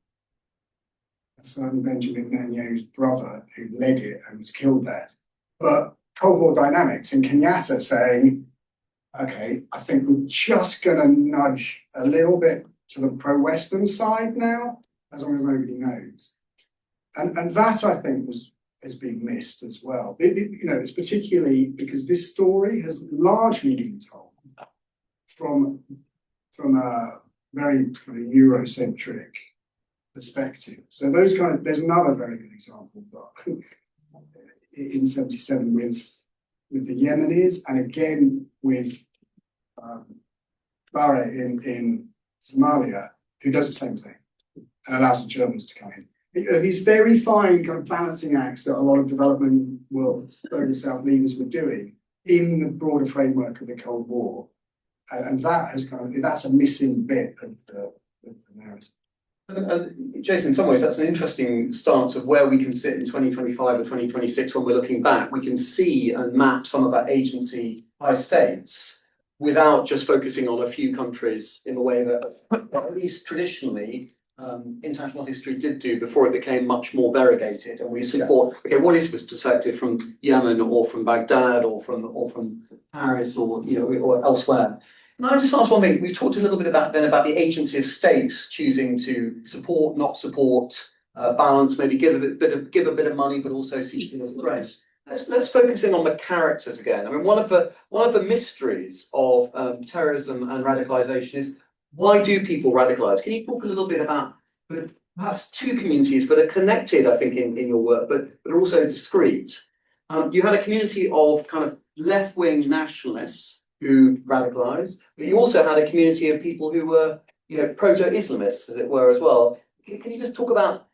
a certain Benjamin Netanyahu's brother who led it and was killed there, but Cold War dynamics and Kenyatta saying, okay, I think we're just going to nudge a little bit to the pro-Western side now, as long as nobody knows. And that, I think, has been missed as well. It's particularly because this story has largely been told from a very kind of Eurocentric perspective. So there's another very good example, but in 77 with the Yemenis, and again with Barre in Somalia, who does the same thing and allows the Germans to come in. These very fine kind of balancing acts that a lot of development world, global South leaders were doing in the broader framework of the Cold War. And that has that's a missing bit of the narrative. And Jason, in some ways, that's an interesting stance of where we can sit in 2025 or 2026 when we're looking back. We can see and map some of that agency by states without just focusing on a few countries in the way that, at least traditionally, international history did do before it became much more variegated. And we sort of thought, okay, what is this perspective from Yemen or from Baghdad or from Paris or elsewhere? And I just asked one thing. We talked a little bit about the agency of states choosing to support, not support, balance, maybe give a bit of money, but also see things as threat. Let's focus in on the characters again. I mean, one of the mysteries of terrorism and radicalization is, why do people radicalize? Can you talk a little bit about perhaps two communities that are connected, I think, in your work, but are also discrete? You had a community of kind of left-wing nationalists who radicalized, but you also had a community of people who were, proto-Islamists, as it were, as well. Can you just talk about,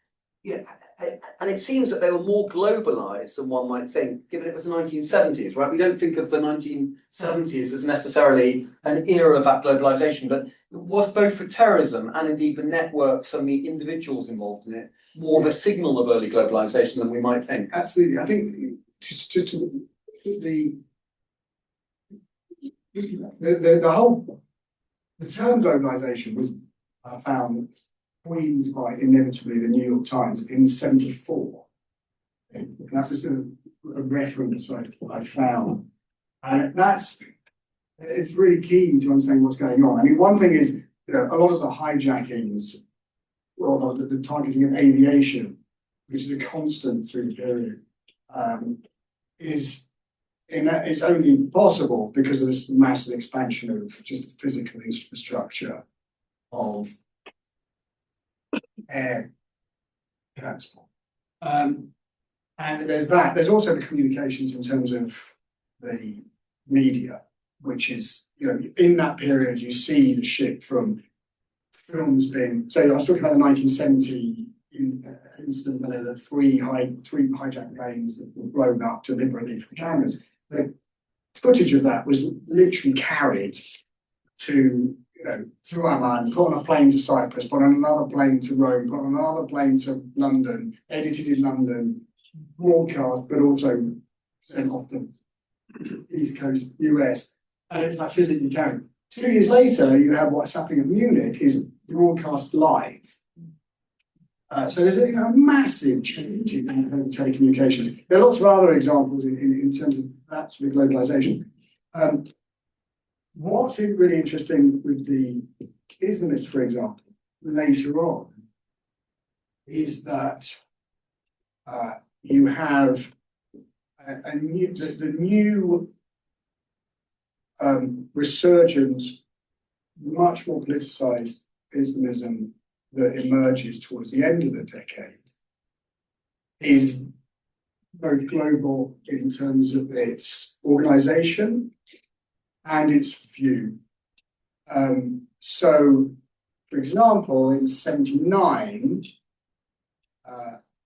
and it seems that they were more globalized than one might think, given it was the 1970s, right? We don't think of the 1970s as necessarily an era of that globalization, but it was both for terrorism and indeed the networks and the individuals involved in it, more of a signal of early globalization than we might think. Absolutely. I think just the term globalization was found coined by inevitably the New York Times in '74. And that was a reference I found. And it's really key to understand what's going on. I mean, one thing is, a lot of the hijackings, or the targeting of aviation, which is a constant through the period, is only possible because of this massive expansion of just the physical infrastructure of air transport. And there's that. There's also the communications in terms of the media, which is, in that period, you see the shift from films being, so I was talking about the 1970 incident where there were three hijacked planes that were blown up deliberately for the cameras. The footage of that was literally carried to Amman, put on a plane to Cyprus, put on another plane to Rome, put on another plane to London, edited in London, broadcast, but also sent off to East Coast US, and it's like physically carried. 2 years later, you have what's happening at Munich is broadcast live. So there's a massive change in telecommunications. There are lots of other examples in terms of that sort of globalization. What's really interesting with the Islamists, for example, later on, is that you have the new resurgent, much more politicized Islamism that emerges towards the end of the decade is both global in terms of its organization and its view. So, for example, in '79,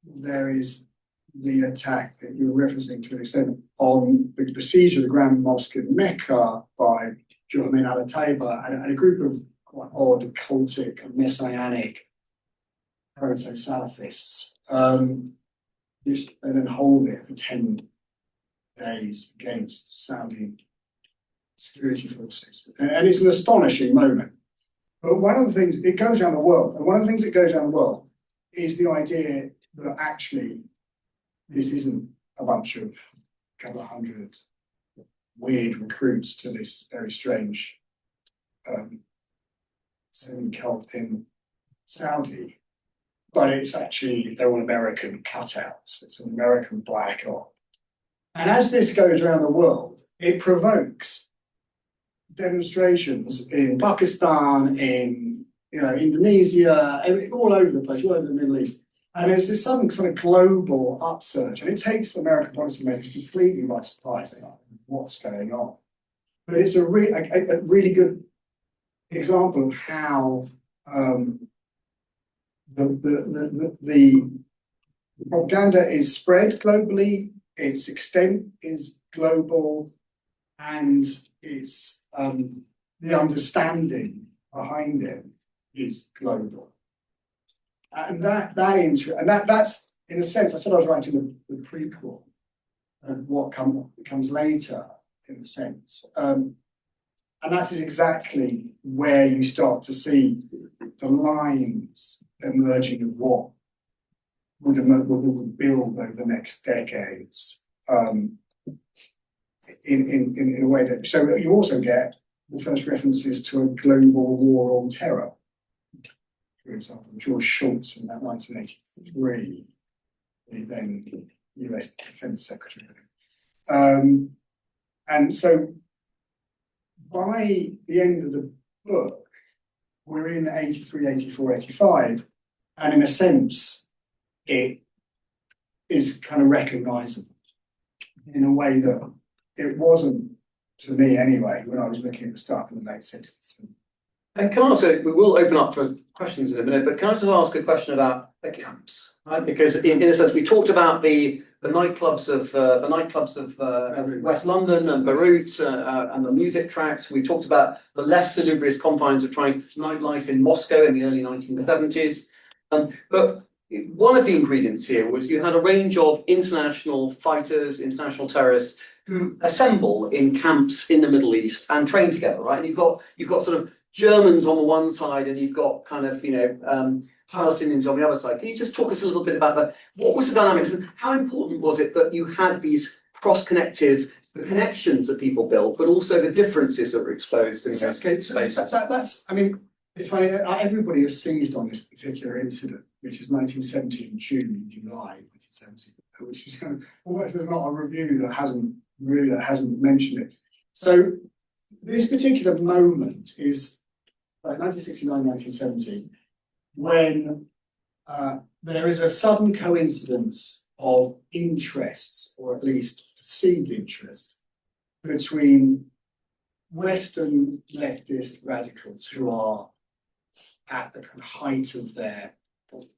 there is the attack that you were referencing to an extent on the siege of the Grand Mosque in Mecca by Juhayman al-Taiba and a group of quite odd, cultic, messianic proto-Salafists, which they then hold it for 10 days against Saudi security forces. And it's an astonishing moment. But one of the things, it goes around the world, and one of the things that goes around the world is the idea that actually this isn't a bunch of couple of hundred weird recruits to this very strange semi-cult in Saudi, but it's actually, they're all American cutouts. It's an American black op. And as this goes around the world, it provokes demonstrations in Pakistan, in Indonesia, all over the place, all over the Middle East. And there's this some sort of global upsurge, and it takes American policymakers completely by surprise. They're like, what's going on? But it's a really good example of how the propaganda is spread globally, its extent is global, and its the understanding behind it is global. And that's in a sense, I said I was writing the prequel of what comes later, in a sense. And that is exactly where you start to see the lines emerging of what would build over the next decades. In a way that, so you also get the first references to a global war on terror. For example, George Shultz in that 1983, the then US Defense Secretary. And so by the end of the book, we're in 83, 84, 85, and in a sense, it is kind of recognizable in a way that it wasn't, to me anyway, when I was looking at the stuff in the late 60s. And can I also, we will open up for questions in a minute, but can I just ask a question about the camps? Right? Because in a sense, we talked about the nightclubs of West London and Beirut and the music tracks. We talked about the less salubrious confines of trying nightlife in Moscow in the early 1970s. But one of the ingredients here was you had a range of international fighters, international terrorists who assemble in camps in the Middle East and train together, right? And you've got sort of Germans on the one side, and you've got kind of, Palestinians on the other side. Can you just talk us a little bit about what was the dynamics and how important was it that you had these the connections that people built, but also the differences that were exposed in those spaces? That's, I mean, it's funny, everybody has seized on this particular incident, which is 1970 in June and July 1970, which is kind of, almost there's not a review that hasn't mentioned it. So this particular moment is like 1969, 1970, when there is a sudden coincidence of interests, or at least perceived interests, between Western leftist radicals who are at the kind of height of their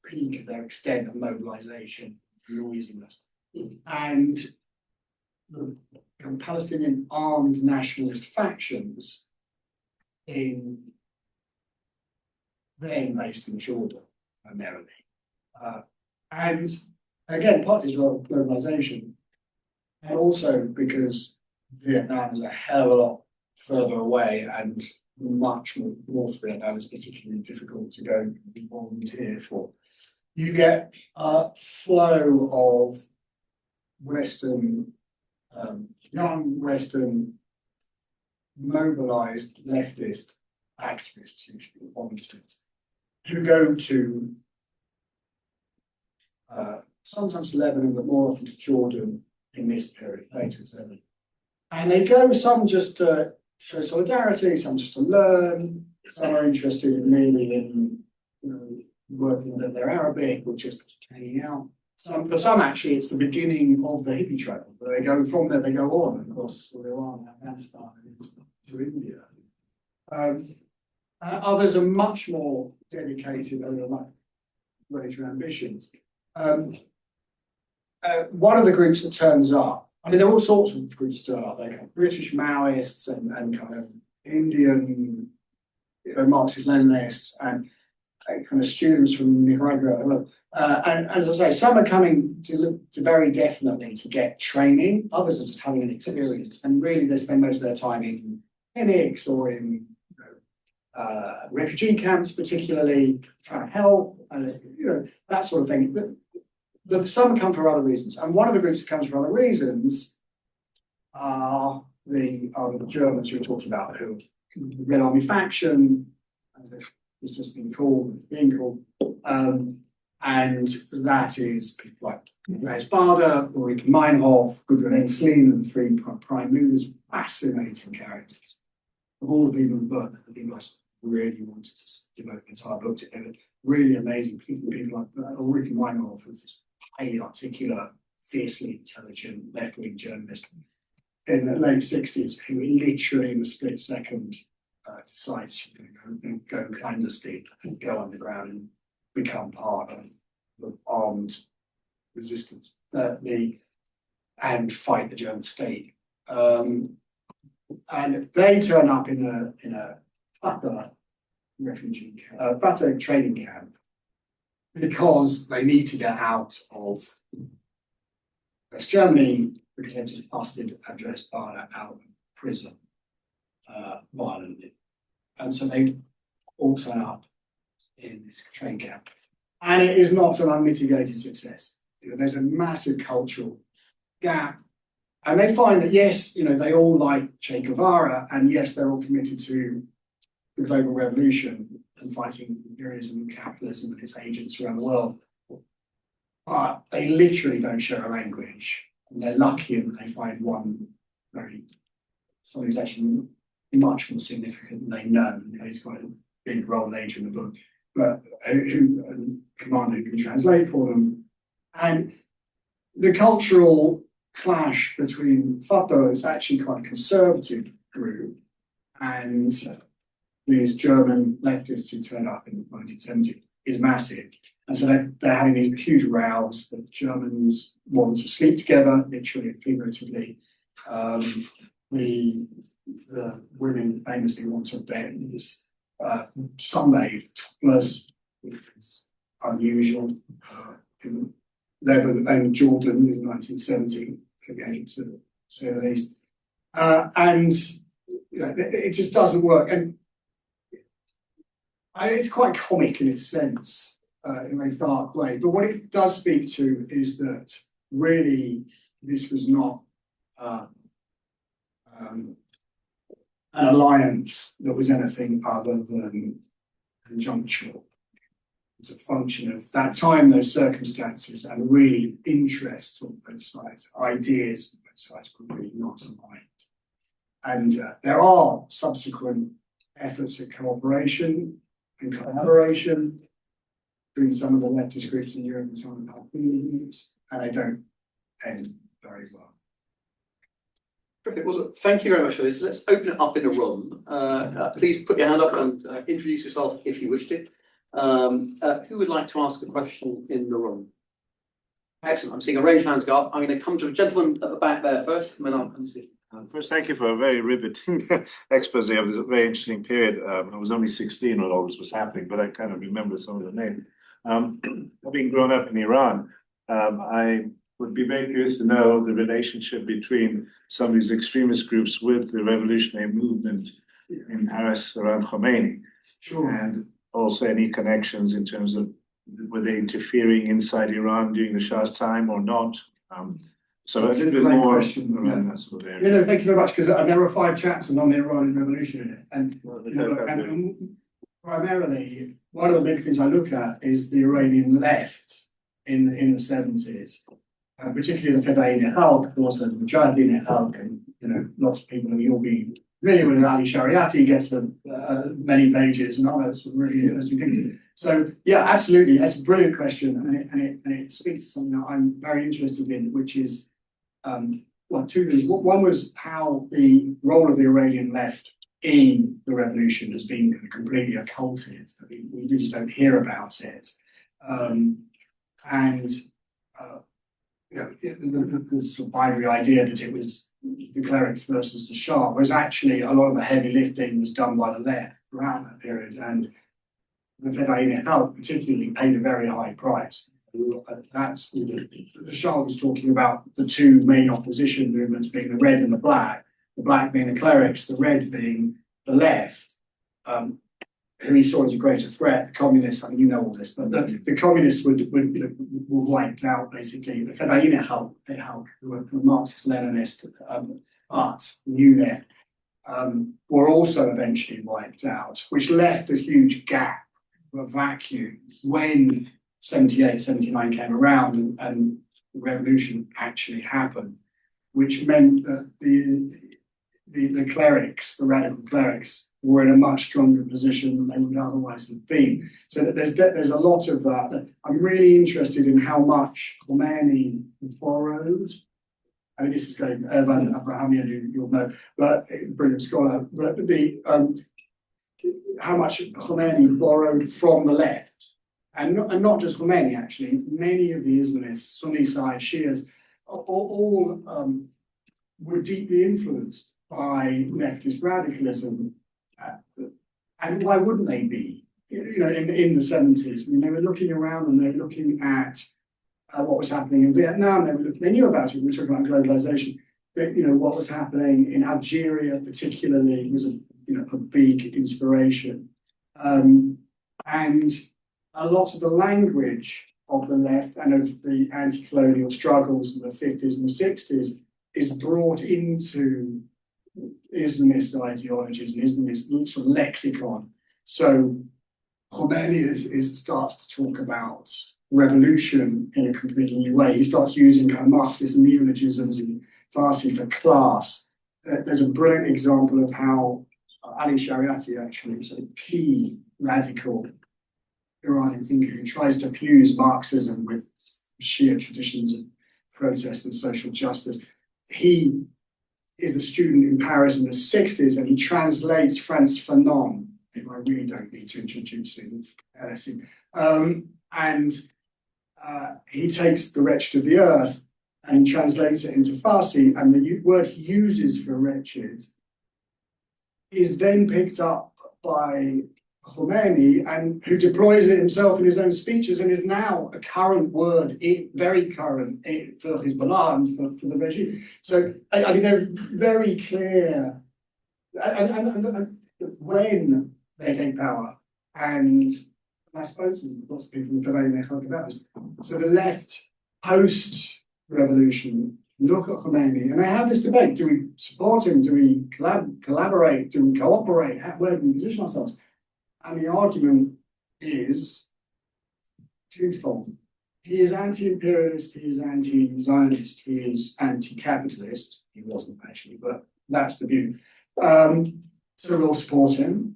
peak of their extent of mobilization, noisiness, and the Palestinian armed nationalist factions then based in Jordan, primarily. And again, partly as well globalization, and also because Vietnam is a hell of a lot further away, and much more North Vietnam is particularly difficult to go and volunteer for. You get a flow of Western, young Western mobilized leftist activists, usually volunteers, who go to sometimes Lebanon, but more often to Jordan in this period, later as early. And they go, some just to show solidarity, some just to learn, some are interested maybe in working with their Arabic or just hanging out. For some, actually, it's the beginning of the hippie travel. They go from there, they go on across Iran, Afghanistan, and to India. Others are much more dedicated and are much greater ambitions. One of the groups that turns up, I mean, there are all sorts of groups that turn up. They have British Maoists and kind of Indian, Marxist-Leninists and kind of students from Nicaragua. And as I say, some are coming to very definitely to get training. Others are just having an experience. And really, they spend most of their time in clinics or in refugee camps, particularly trying to help, and that sort of thing. Some come for other reasons, and one of the groups that comes for other reasons are the Germans you were talking about, who the Red Army faction, as it's just being called, and that is people like Raj Bader, Ulrike Meinhof, Gudrun Ensslin, and the three prime movers, fascinating characters. Of all the people in the book, the people I really wanted to devote an entire book to, they were really amazing, particularly people like Ulrike Meinhof, who's this highly articulate, fiercely intelligent left-wing journalist in the late 60s, who literally in a split second decides she's going to go clandestine and go underground and become part of the armed resistance and fight the German state. And they turn up in a Fatah refugee camp, Fatah training camp, because they need to get out of West Germany because they've just busted Andreas Baader out of prison violently. And so they all turn up in this training camp. And it is not an unmitigated success. There's a massive cultural gap. And they find that, yes, they all like Che Guevara, and yes, they're all committed to the global revolution and fighting imperialism and capitalism and its agents around the world. But they literally don't share a language. And they're lucky in that they find someone who's actually much more significant than they know, and plays quite a big role later in the book, but a commander who can translate for them. And the cultural clash between Fatah, it's actually quite a conservative group, and these German leftists who turned up in 1970 is massive. And so they're having these huge rows. The Germans want to sleep together, literally and figuratively. The women famously want to bed sunbathe topless, which is unusual in Lebanon and Jordan in 1970, again, to say the least. And it just doesn't work. And it's quite comic in its sense, in a very dark way. But what it does speak to is that really this was not an alliance that was anything other than conjunctural. It's a function of that time, those circumstances, and really interests on both sides, ideas on both sides were really not aligned. And there are subsequent efforts at cooperation and collaboration between some of the leftist groups in Europe and some of the Palestinian groups, and they don't end very well. Perfect. Well, look, thank you very much for this. Let's open it up in a room. Please put your hand up and introduce yourself if you wish to. Who would like to ask a question in the room? Excellent. I'm seeing a range of hands go up. I'm going to come to the gentleman at the back there first, and then I'll come to you. First, thank you for a very riveting expose of this very interesting period. I was only 16 when all this was happening, but I kind of remember some of the names. Having grown up in Iran, I would be very curious to know the relationship between some of these extremist groups with the revolutionary movement in Paris around Khomeini. Sure. And also any connections in terms of were they interfering inside Iran during the Shah's time or not? So that's a little bit more around that sort of area. Thank you very much, because there were 5 chapters on the Iranian Revolution in it. And, and primarily, one of the big things I look at is the Iranian left in the 70s, particularly the Fedayeen Khalq, but also the Mujahideen Khalq, and lots of people you'll be familiar with. Ali Shariati gets many pages and others really interesting things. So yeah, absolutely, that's a brilliant question, and it speaks to something that I'm very interested in, which is 2 things. One was how the role of the Iranian left in the revolution has been completely occulted. I mean, we just don't hear about it, the sort of binary idea that it was the clerics versus the Shah, whereas actually a lot of the heavy lifting was done by the left throughout that period, and the Fedayeen Khalq particularly paid a very high price. That's the Shah was talking about the 2 main opposition movements being the red and the black being the clerics, the red being the left, who he saw as a greater threat. The communists, I mean, you know all this, but the communists were wiped out basically. The Fedayeen Khalq, who were Marxist-Leninist, but new left, were also eventually wiped out, which left a huge gap, a vacuum, when 78, 79 came around and the revolution actually happened, which meant that the clerics, the radical clerics, were in a much stronger position than they would otherwise have been. So that there's a lot of that. I'm really interested in how much Khomeini borrowed. I mean, this is going Ervan Abrahamian, you'll know, but brilliant scholar. But how much Khomeini borrowed from the left. And not just Khomeini, actually, many of the Islamists, Sunni side, Shias, all were deeply influenced by leftist radicalism. And why wouldn't they be? In the 70s, I mean, they were looking around and they were looking at what was happening in Vietnam. They knew about it. We were talking about globalization. But, what was happening in Algeria, particularly, was a big inspiration. And a lot of the language of the left and of the anti-colonial struggles in the 50s and the 60s is brought into Islamist ideologies and Islamist sort of lexicon. So Khomeini starts to talk about revolution in a completely new way. He starts using kind of Marxist neologisms in Farsi for class. There's a brilliant example of how Ali Shariati actually is a key radical Iranian thinker who tries to fuse Marxism with Shia traditions of protest and social justice. He is a student in Paris in the 60s, and he translates Frantz Fanon, who I really don't need to introduce him. He takes The Wretched of the Earth and translates it into Farsi, and the word he uses for wretched is then picked up by Khomeini, and who deploys it himself in his own speeches, and is now a current word, very current for Hezbollah and for the regime. So I mean, they're very clear, and when they take power, and I suppose lots of people in talk about this. So the left post-revolution look at Khomeini, and they have this debate: do we support him? Do we collaborate? Do we cooperate? Where do we position ourselves? And the argument is twofold. He is anti-imperialist, he is anti-Zionist, he is anti-capitalist. He wasn't actually, but that's the view. So we'll support him.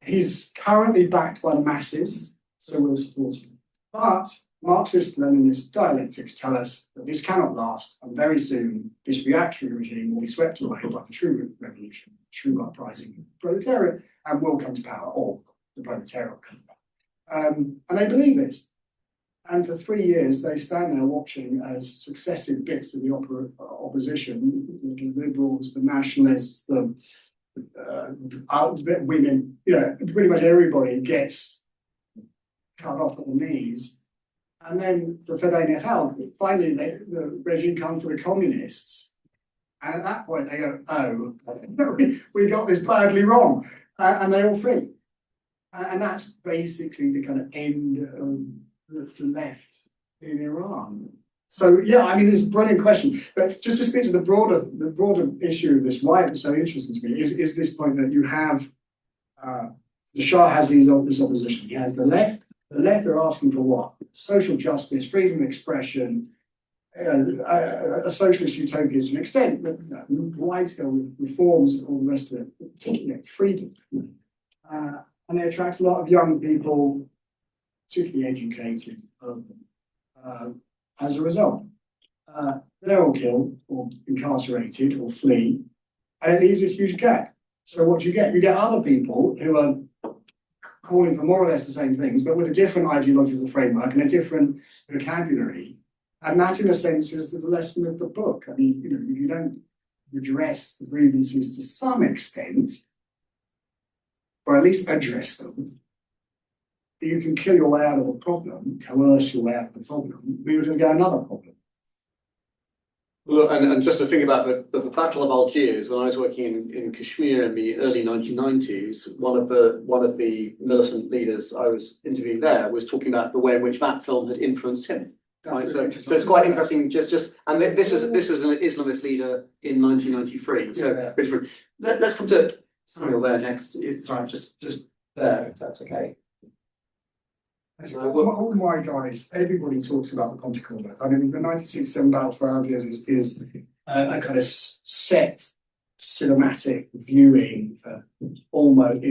He's currently backed by the masses, so we'll support him. But Marxist-Leninist dialectics tell us that this cannot last, and very soon this reactionary regime will be swept away by the true revolution, true uprising of the proletariat, and will come to power, or the proletariat will come to power. And they believe this. And for 3 years, they stand there watching as successive bits of the opposition, the liberals, the nationalists, the women, pretty much everybody gets cut off at the knees. And then the Fedai Nechal, finally the regime comes for the communists. And at that point they go, oh, we got this badly wrong. And they all flee. And that's basically the kind of end of the left in Iran. So yeah, I mean, it's a brilliant question. But just to speak to the broader issue of this, why it's so interesting to me is this point that you have the Shah has this opposition. He has the left. The left are asking for what? Social justice, freedom of expression, a socialist utopia to an extent, but wide-scale reforms and all the rest of it, particularly freedom. And they attract a lot of young people, particularly educated, as a result. They're all killed or incarcerated or flee, and it leaves a huge gap. So what do you get? You get other people who are calling for more or less the same things, but with a different ideological framework and a different vocabulary. And that, in a sense, is the lesson of the book. I mean, if you don't redress the grievances to some extent, or at least address them, you can kill your way out of the problem, coerce your way out of the problem, but you're going to get another problem. Look, and just to think about the Battle of Algiers, when I was working in Kashmir in the early 1990s, one of the militant leaders I was interviewing there was talking about the way in which that film had influenced him. Right? So it's quite interesting. And this is an Islamist leader in 1993. So very different. Let's come to Samuel there next. Sorry, just there, if that's okay. Oh my God, everybody talks about the Pontycula. I mean, the 1967 Battle for Algiers is a kind of set cinematic viewing for almost,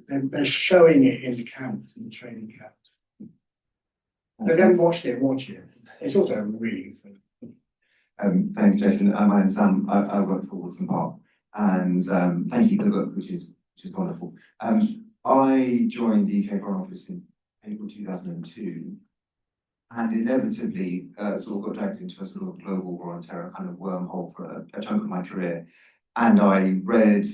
they're showing it in the camps, in the training camps. If you haven't watched it, watch it. It's also a really good film. Thanks, Jason. My name's Sam. I work for Woodson Park, and thank you for the book, which is wonderful. I joined the UK Foreign Office in April 2002, and inevitably sort of got dragged into a sort of global war on terror kind of wormhole for a chunk of my career. And I read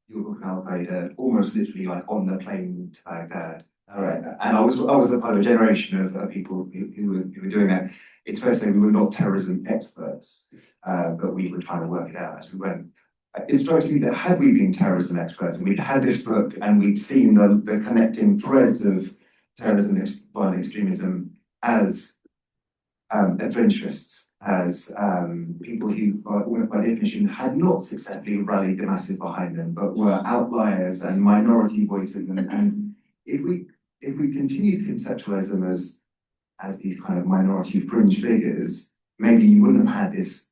your book on Al Qaeda almost literally like on the plane to Baghdad. All right. And I was a part of a generation of people who were doing that. It's fair to say we were not terrorism experts, but we were trying to work it out as we went. It strikes me that had we been terrorism experts and we'd had this book and we'd seen the connecting threads of terrorism, violent extremism as adventurists, as people who, by definition, had not successfully rallied the masses behind them, but were outliers and minority voices. And if we continue to conceptualize them as these kind of minority fringe figures, maybe you wouldn't have had this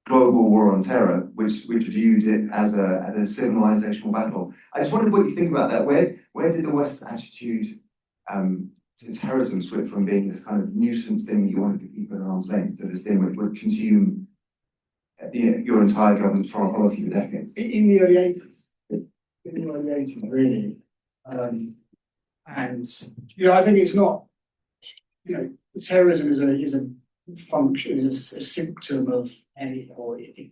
global war on terror, which viewed it as a civilizational battle. I just wondered what you think about that. Where did the West's attitude to terrorism switch from being this kind of nuisance thing that you want to keep people at arm's length to this thing which would consume your entire government's foreign policy for decades? In the early 80s. In the early 80s, really. And, I think it's not, terrorism is a function, is a symptom of any, or the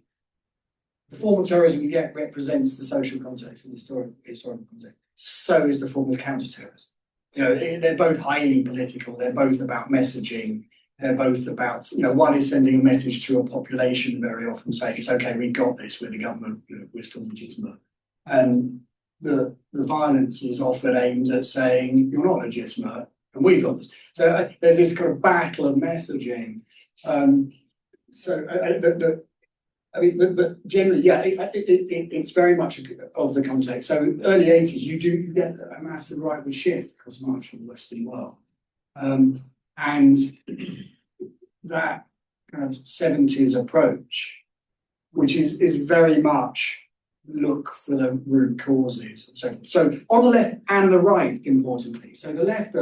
form of terrorism you get represents the social context and historical context. So is the form of counterterrorism. They're both highly political. They're both about messaging. They're both about, one is sending a message to a population very often saying, it's okay, we got this, we're the government, we're still legitimate. And the violence is often aimed at saying, you're not legitimate, and we got this. So there's this kind of battle of messaging. But generally, it's very much of the context. So early 80s, you get a massive rightward shift across much of the Western world. And that kind of 70s approach, which is very much look for the root causes and so forth. So on the left and the right, importantly. So the left,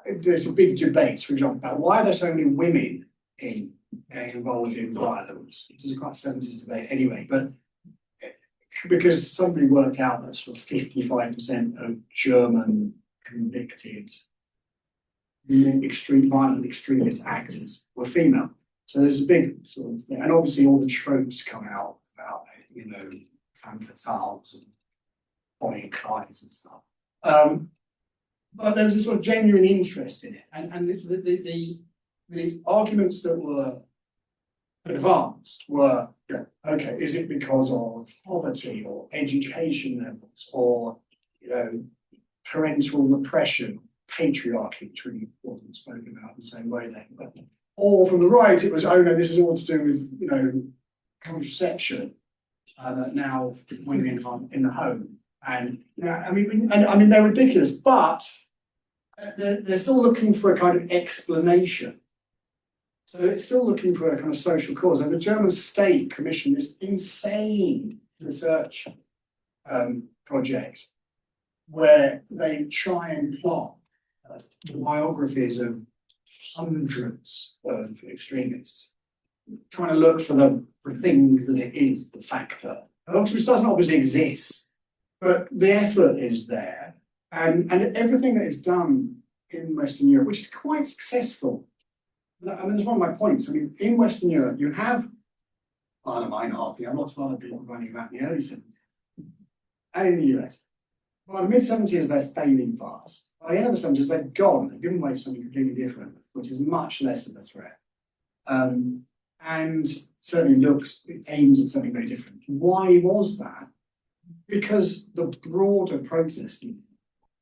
there's a big debate, for example, about why are there so many women involved in violence. It was quite a 70s debate anyway, but because somebody worked out that sort of 55% of German convicted violent extremist actors were female. So there's a big sort of thing. And obviously all the tropes come out about, femme fatales and Bonnie and Clydes and stuff. But there was a sort of genuine interest in it. And the arguments that were advanced were, okay, is it because of poverty or education levels or, parental repression, patriarchy, which really wasn't spoken about in the same way then. But, or from the right, it was, oh no, this is all to do with, contraception, that now women are in the home. And, they're ridiculous, but they're still looking for a kind of explanation. So it's still looking for a kind of social cause. And the German state commissioned this insane research project where they try and plot the biographies of hundreds of extremists, trying to look for the thing that it is, the factor, which doesn't obviously exist, but the effort is there. And everything that is done in Western Europe, which is quite successful. It's one of my points. In Western Europe, you have Anna Meinhardt, lots of other people running about in the early 70s. And in the US. By the mid-70s, they're fading fast. By the end of the 70s, they've gone. They've given way to something completely different, which is much less of a threat. And certainly aims at something very different. Why was that? Because the broader protesting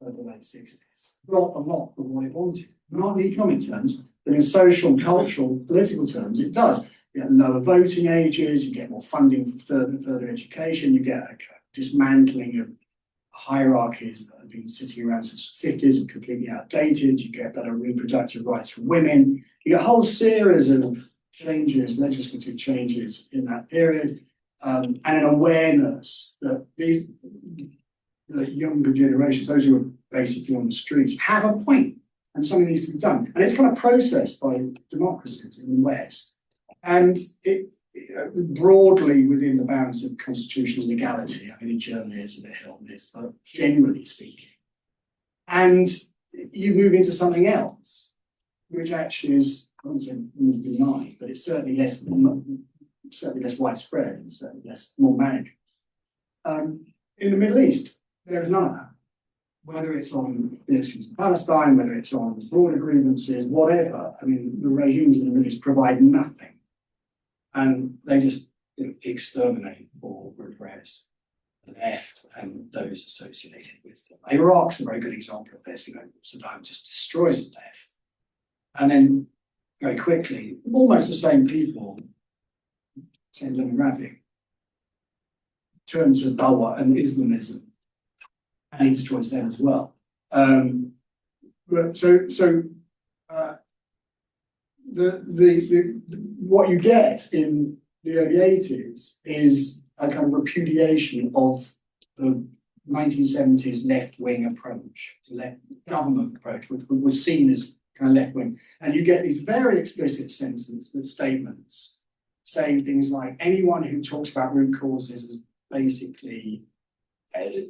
of the late 60s got a lot of what it wanted. Not in economic terms, but in social, cultural, political terms, it does. You get lower voting ages, you get more funding for further education, you get a dismantling of hierarchies that have been sitting around since the 50s and completely outdated, you get better reproductive rights for women, you get a whole series of changes, legislative changes in that period, and an awareness that the younger generations, those who are basically on the streets, have a point and something needs to be done. And it's kind of processed by democracies in the West. And it broadly within the bounds of constitutional legality. In Germany it's a bit hit on this, but generally speaking. And you move into something else, which actually is, I wouldn't say more benign, but it's certainly less widespread and certainly more manageable. In the Middle East, there is none of that. Whether it's on the issues of Palestine, whether it's on broader grievances, whatever, the regimes in the Middle East provide nothing. And they just exterminate or repress the left and those associated with them. Iraq's a very good example of this. Saddam just destroys the left. And then very quickly, almost the same people, same demographic, turn to Dawa and Islamism, and he destroys them as well. What you get in the early 80s is a kind of repudiation of the 1970s left-wing approach, government approach, which was seen as kind of left-wing. And you get these very explicit statements saying things like anyone who talks about root causes is basically a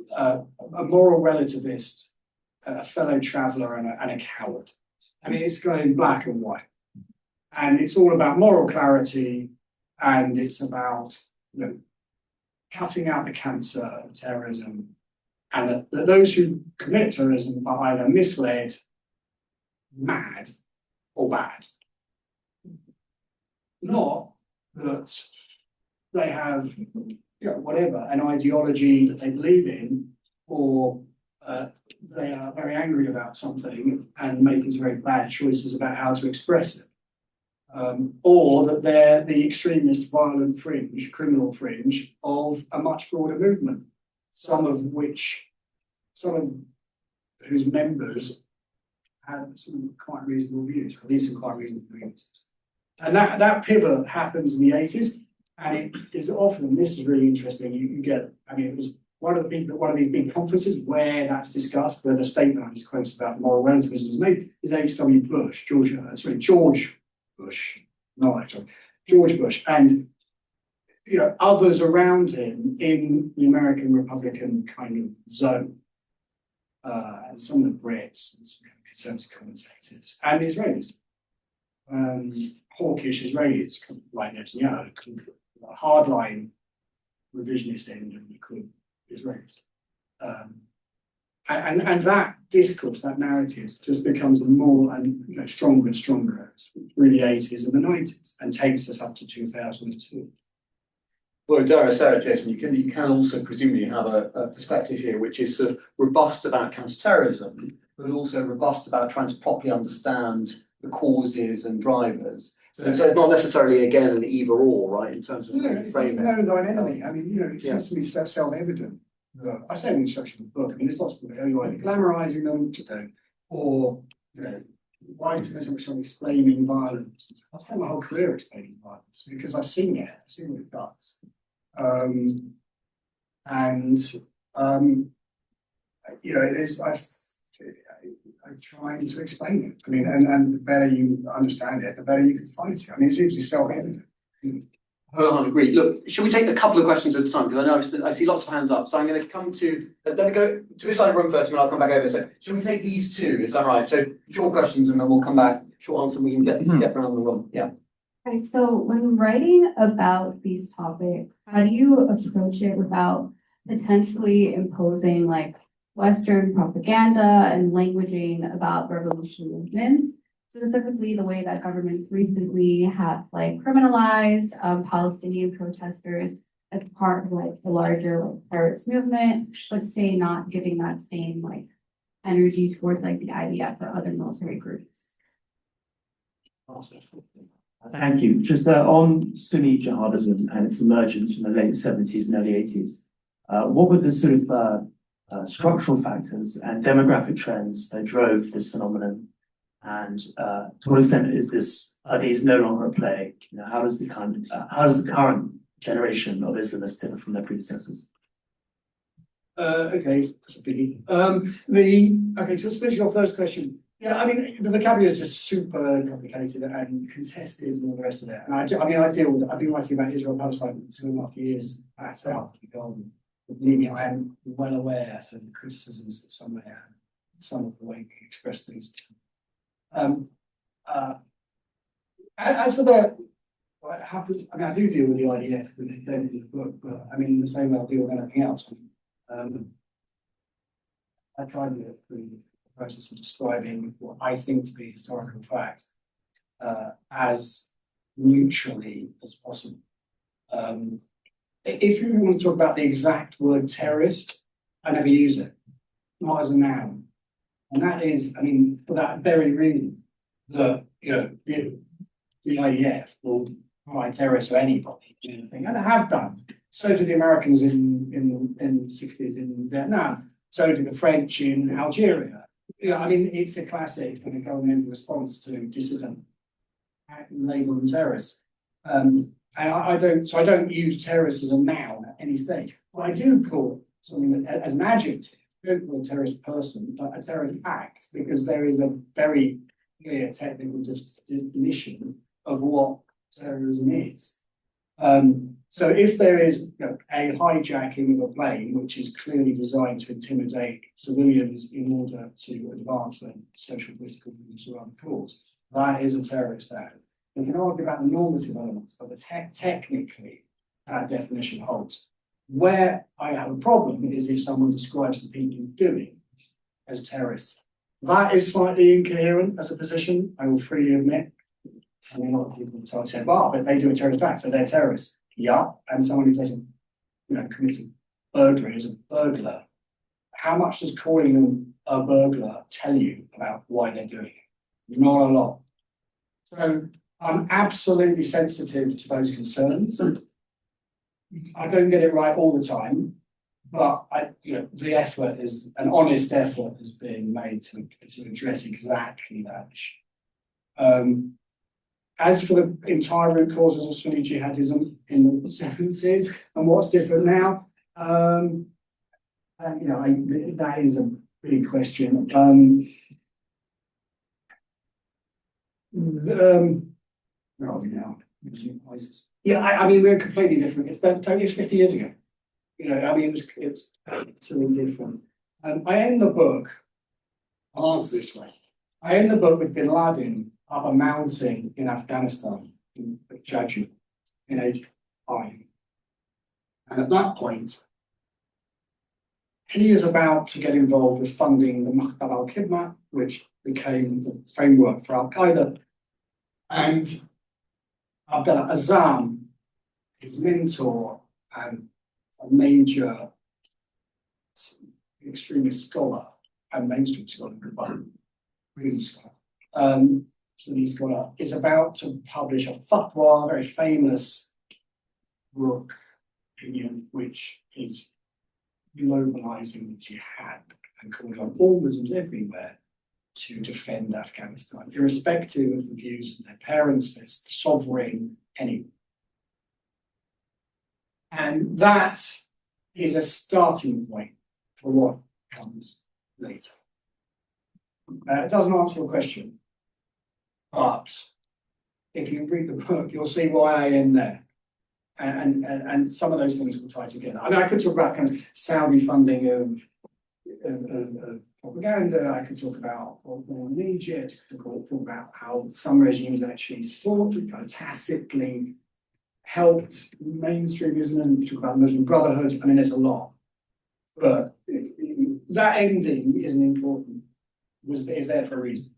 moral relativist, a fellow traveller and a coward. I mean, it's kind of in black and white. And it's all about moral clarity, and it's about, you know, cutting out the cancer of terrorism, and that those who commit terrorism are either misled, mad, or bad. Not that they have, you know, whatever, an ideology that they believe in, or they are very angry about something and making some very bad choices about how to express it. Or that they're the extremist, violent fringe, criminal fringe of a much broader movement, some of whose members have some quite reasonable views, or at least some quite reasonable views. And that pivot happens in the 80s, and it is often, this is really interesting, you get, I mean, it was one of these big conferences where that's discussed, where the statement I just quoted about moral relativism was made, is H.W. Bush, George Bush, not actually, George Bush, and, you know, others around him in the American Republican kind of zone, and some of the Brits and some conservative commentators, and the Israelis, hawkish Israelis like Netanyahu, hardline revisionist end of the Israelis. And that discourse, that narrative, just becomes more and, you know, stronger and stronger through the 80s and the 90s, and takes us up to 2002. Well, dare I say it, Jason, you can also presumably have a perspective here which is sort of robust about counterterrorism, but also robust about trying to properly understand the causes and drivers. So it's not necessarily, again, an either or, right, in terms of framing. No line enemy. I mean, you know, it seems to be self-evident. I say in the introduction of the book, I mean, there's lots of people who are either glamorizing them, or, you know, why do you spend so much time explaining violence? I spent my whole career explaining violence because I've seen it, I've seen what it does. You know, I'm trying to explain it. I mean, and the better you understand it, the better you can fight it. I mean, it's usually self-evident. I agree. Look, should we take a couple of questions at a time? Because I see lots of hands up. So I'm going to come to, let me go to this side of the room first, and then I'll come back over. So should we take these two? Is that right? So short questions, and then we'll come back. Short answer, and we can get around the room. Yeah. Right. So when writing about these topics, how do you approach it without potentially imposing like Western propaganda and languaging about revolution movements? Specifically, the way that governments recently have like criminalized Palestinian protesters as part of like the larger like terrorist movement, but say not giving that same like energy towards like the IDF or other military groups. Thank you. Just on Sunni jihadism and its emergence in the late 70s and early 80s, what were the sort of structural factors and demographic trends that drove this phenomenon? And to what extent are these no longer at play? You know, how does the current generation of Islamists differ from their predecessors? Okay, that's a biggie. To finish your first question, yeah, I mean, the vocabulary is just super complicated and contested and all the rest of it. And I deal with it. I've been writing about Israel Palestine for 2.5 years at out. Believe me, I am well aware of the criticisms that some may have, some of the way we express things. As for I do deal with the IDF with the book, but I mean, in the same way I deal with anything else. I try to do it through the process of describing what I think to be historical fact as neutrally as possible. If you want to talk about the exact word terrorist, I never use it, not as a noun. And that is, I mean, for that very reason, that, you know, the IDF will cry terrorist to anybody, anything, and they have done. So did the Americans in the 60s in Vietnam. So did the French in Algeria. You know, I mean, it's a classic and a governmental response to dissident label them terrorists. And I don't use terrorists as a noun at any stage. What I do call something that, as an adjective, don't call a terrorist person, but a terrorist act, because there is a very clear technical definition of what terrorism is. So if there is a hijacking of a plane, which is clearly designed to intimidate civilians in order to advance their social political views around the cause, that is a terrorist act. We can argue about the normative elements, but technically that definition holds. Where I have a problem is if someone describes the people doing as terrorists. That is slightly incoherent as a position, I will freely admit. I mean, a lot of people start saying, well, but they do a terrorist act, so they're terrorists. Yeah, and someone who doesn't, commit a burglary is a burglar. How much does calling them a burglar tell you about why they're doing it? Not a lot. So I'm absolutely sensitive to those concerns. I don't get it right all the time, but the effort is an honest effort is being made to address exactly that issue. As for the entire root causes of Sunni jihadism in the 70s and what's different now, that is a big question. Where are we now? Yeah, I mean, we're completely different. It's 50 years ago. It's totally different. I end the book, I'll answer this way. I end the book with bin Laden up a mountain in Afghanistan, in Jaji, in age 5. And at that point, he is about to get involved with funding the Maktab al-Khidmat, which became the framework for Al-Qaeda. And Abdullah Azzam, his mentor and a major extremist scholar and mainstream scholar, freedom scholar, Sunni scholar, is about to publish a fatwa, a very famous Burke opinion, which is globalizing the jihad and calling on all Muslims everywhere to defend Afghanistan, irrespective of the views of their parents, their sovereign, anyone. And that is a starting point for what comes later. It doesn't answer your question, but if you read the book, you'll see why I end there. And some of those things will tie together. I mean, I could talk about kind of Saudi funding of propaganda. I could talk about war in Egypt. I could talk about how some regimes actually supported, kind of tacitly helped mainstreamism, and we talk about Muslim Brotherhood. I mean, there's a lot, but that ending isn't important. Is there for a reason.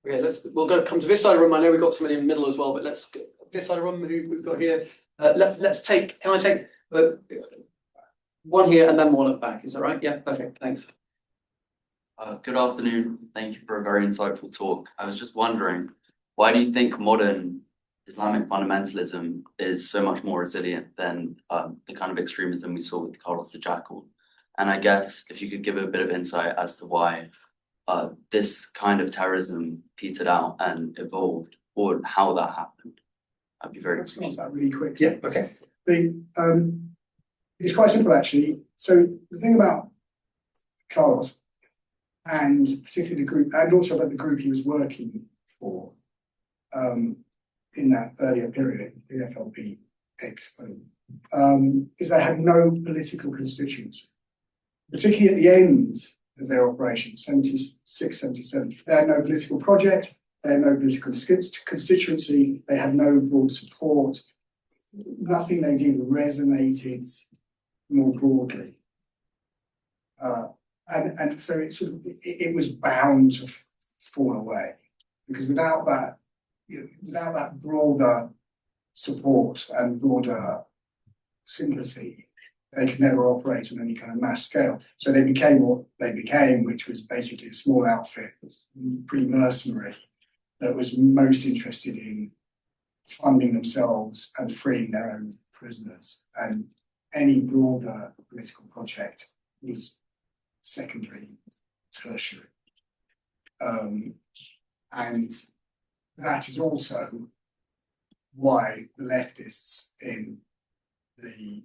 Okay, we'll come to this side of the room. I know we've got somebody in the middle as well, but let's get this side of the room who we've got here. Can I take one here and then one at the back? Is that right? Yeah, perfect. Thanks. Good afternoon. Thank you for a very insightful talk. I was just wondering, why do you think modern Islamic fundamentalism is so much more resilient than the kind of extremism we saw with Carlos the Jackal? And I guess if you could give a bit of insight as to why this kind of terrorism petered out and evolved, or how that happened. I'd be very Let's answer that really quick. Yeah, okay. It's quite simple, actually. So the thing about Carlos, and particularly the group, and also about the group he was working for in that earlier period, the FLP is they had no political constituency, particularly at the end of their operation, 76, 77. They had no political project, they had no political constituency, they had no broad support. Nothing they did resonated more broadly. And so it was bound to fall away, because without that broader support and broader sympathy, they could never operate on any kind of mass scale. So they became what they became, which was basically a small outfit, pretty mercenary, that was most interested in funding themselves and freeing their own prisoners. And any broader political project was secondary, tertiary. And that is also why the leftists in the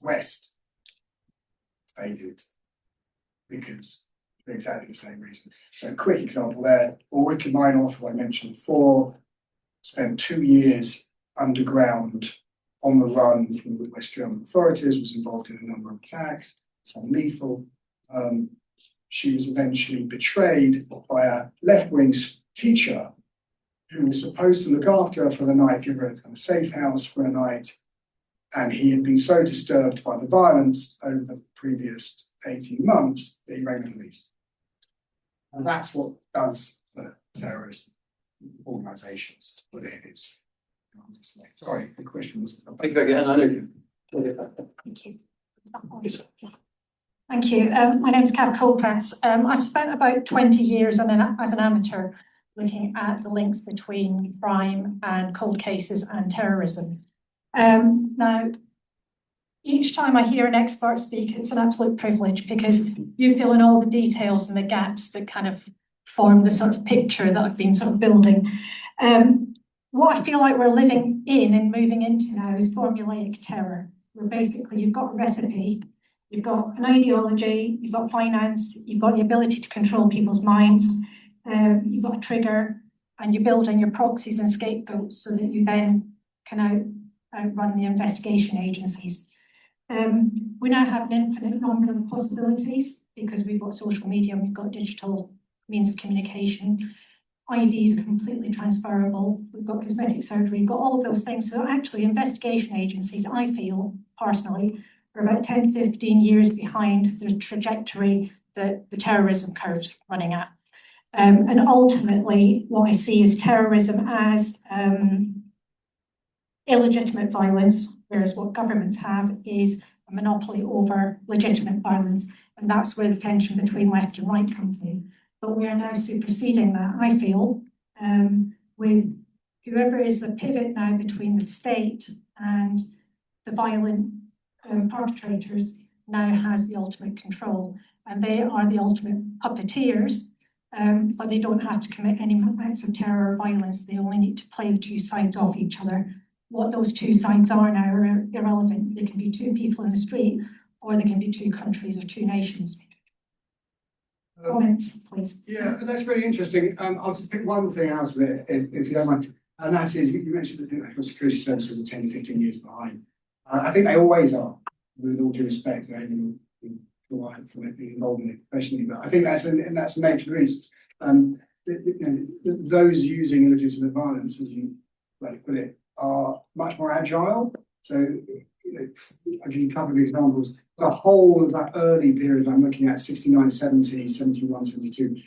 West faded because for exactly the same reason. So a quick example there, Ulrike Meinhof, who I mentioned before, spent 2 years underground on the run from the West German authorities, was involved in a number of attacks, some lethal. She was eventually betrayed by a left-wing teacher who was supposed to look after her for the night, give her a kind of safe house for a night. And he had been so disturbed by the violence over the previous 18 months that he rang the police. And that's what does the terrorist organisations to put it in its. Sorry, the question was. Thank you again. I know. Thank you. Thank you. My name is Cav Colcrans. I've spent about 20 years as an amateur looking at the links between crime and cold cases and terrorism. Now, each time I hear an expert speak, it's an absolute privilege because you fill in all the details and the gaps that kind of form the sort of picture that I've been sort of building. What I feel like we're living in and moving into now is formulaic terror, where basically you've got a recipe, you've got an ideology, you've got finance, you've got the ability to control people's minds, you've got a trigger, and you're building your proxies and scapegoats so that you then can outrun the investigation agencies. We now have an infinite number of possibilities because we've got social media, we've got digital means of communication. IDs are completely transferable. We've got cosmetic surgery, we've got all of those things. So actually investigation agencies, I feel personally, are about 10, 15 years behind the trajectory that the terrorism curve's running at. And ultimately, what I see is terrorism as illegitimate violence, whereas what governments have is a monopoly over legitimate violence. And that's where the tension between left and right comes in. But we are now superseding that, I feel, with whoever is the pivot now between the state and the violent perpetrators now has the ultimate control. And they are the ultimate puppeteers, but they don't have to commit any acts of terror or violence. They only need to play the two sides off each other. What those two sides are now are irrelevant. They can be two people in the street, or they can be two countries or two nations. Comments, please. Yeah, that's really interesting. I'll just pick one thing out of it, if you don't mind. And that is, you mentioned that the national security services are 10 to 15 years behind. I think they always are, with all due respect, from being involved in it professionally. But I think that's the nature of the beast. Those using illegitimate violence, as you rightly put it, are much more agile. So, I'll give you a couple of examples. The whole of that early period I'm looking at, 69, 70, 71, 72,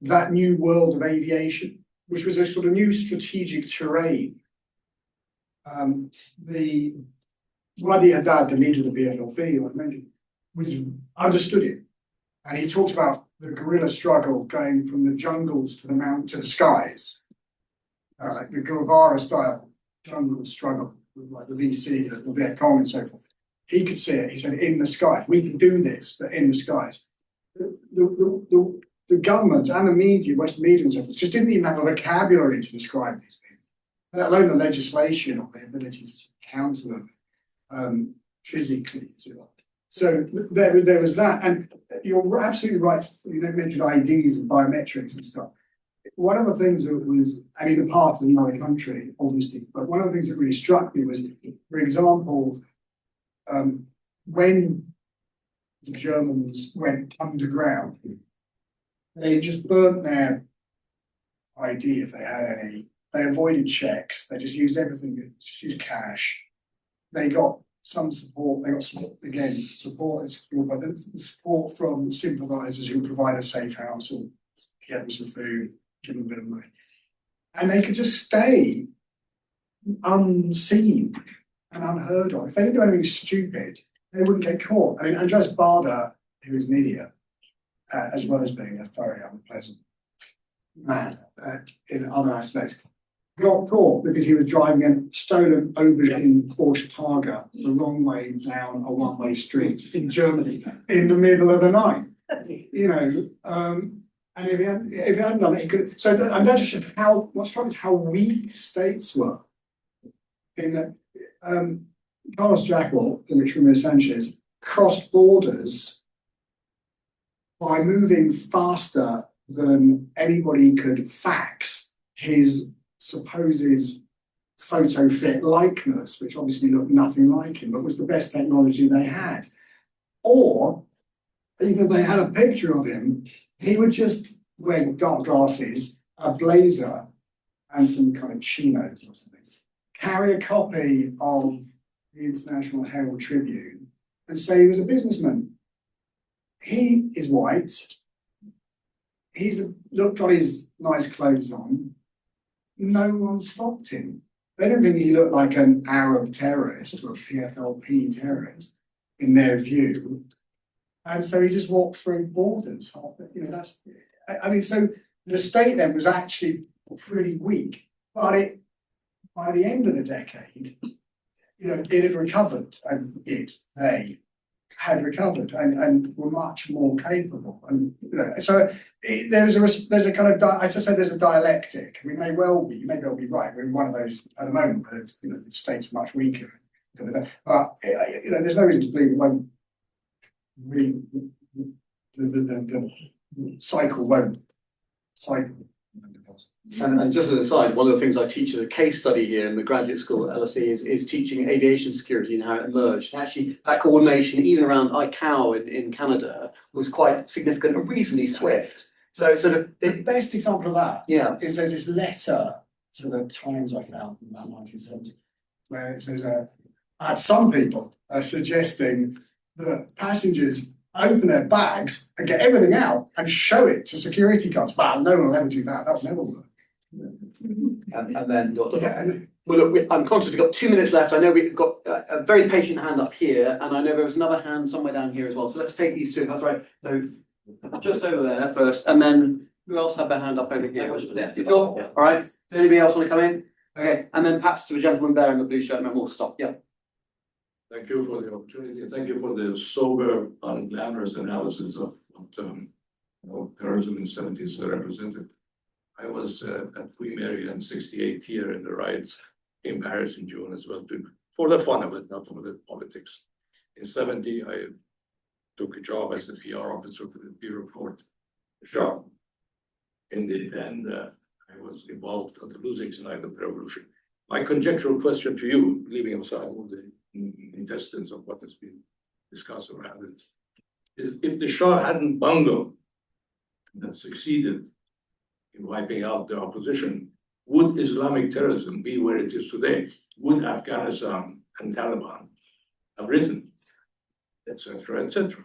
that new world of aviation, which was a sort of new strategic terrain. The Wadi Haddad, the leader of the BFLP, who I mentioned, understood it. And he talked about the guerrilla struggle going from the jungles to the skies, like the Guevara style jungle struggle, like the VC, the Viet Cong and so forth. He could see it. He said, in the sky. We can do this, but in the skies. The government and the media, Western media and so forth, just didn't even have a vocabulary to describe these people, let alone the legislation or the ability to counter them physically, as it were. So there was that. And you're absolutely right. You mentioned IDs and biometrics and stuff. One of the things that was, I mean, the part of another country, obviously, but one of the things that really struck me was, for example, when the Germans went underground, they just burnt their ID if they had any. They avoided checks. They just used everything, just used cash. They got some support. They got support, again, support, but the support from sympathisers who provide a safe house or get them some food, give them a bit of money. And they could just stay unseen and unheard of. If they didn't do anything stupid, they wouldn't get caught. I mean, Andreas Baader, who was an idiot, as well as being a thoroughly unpleasant man in other aspects, got caught because he was driving a stolen aubergine Porsche Targa the wrong way down a one-way street in Germany in the middle of the night. And if he hadn't done it, he could. So and that just shows how what struck me is how weak states were. In that, Carlos Jackal, in which Ramiro Sanchez crossed borders by moving faster than anybody could fax his supposed photo fit likeness, which obviously looked nothing like him, but was the best technology they had. Or even if they had a picture of him, he would just wear dark glasses, a blazer, and some kind of chinos or something, carry a copy of the International Herald Tribune and say he was a businessman. He is white. Got his nice clothes on. No one stopped him. They didn't think he looked like an Arab terrorist or a PFLP terrorist in their view. And so he just walked through borders. So the state then was actually pretty weak, but by the end of the decade, it had recovered, and they had recovered and were much more capable. And there's a kind of I just said there's a dialectic. You may well be right. We're in one of those at the moment where the states are much weaker. But there's no reason to believe it won't the cycle won't cycle. And just as an aside, one of the things I teach as a case study here in the graduate school at LSE is teaching aviation security and how it emerged. And actually, that coordination, even around ICAO in Canada, was quite significant and reasonably swift. So sort of The best example of that is there's this letter to the Times I found from about 1970, where it says, some people are suggesting that passengers open their bags and get everything out and show it to security guards. But no one will ever do that. That will never work. and then well, look, I'm conscious we've got 2 minutes left. I know we've got a very patient hand up here, and I know there was another hand somewhere down here as well. So let's take these two, if that's right. So just over there first, and then who else had their hand up over here? All right. Does anybody else want to come in? Okay, and then perhaps to the gentleman there in the blue shirt, and then we'll stop. Yeah. Thank you for the opportunity. Thank you for the sober, unglamorous analysis of terrorism in the 70s represented. I was at Queen Mary and 68 here in the riots in Paris in June as well, for the fun of it, not for the politics. In 70, I took a job as a PR officer for the Bureau Report job. In the end, I was involved on the losing side of the revolution. My conjectural question to you, leaving aside all the intestines of what has been discussed around it, is if the Shah hadn't bungled and succeeded in wiping out the opposition, would Islamic terrorism be where it is today? Would Afghanistan and Taliban have risen, etc., etc.?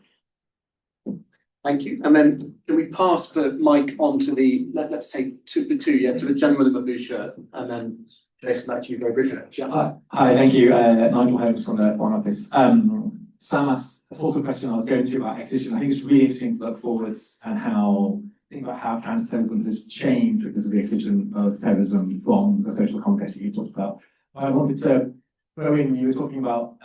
Thank you. And then can we pass the mic on to let's take to the gentleman in the blue shirt, and then Jason, back to you very briefly. Hi, thank you. Nigel Holmes from the Foreign Office. Sam asked a sort of question I was going to about excision. I think it's really interesting to look forwards and think about how counterterrorism has changed because of the excision of terrorism from the social context that you talked about. I wanted to throw in, you were talking about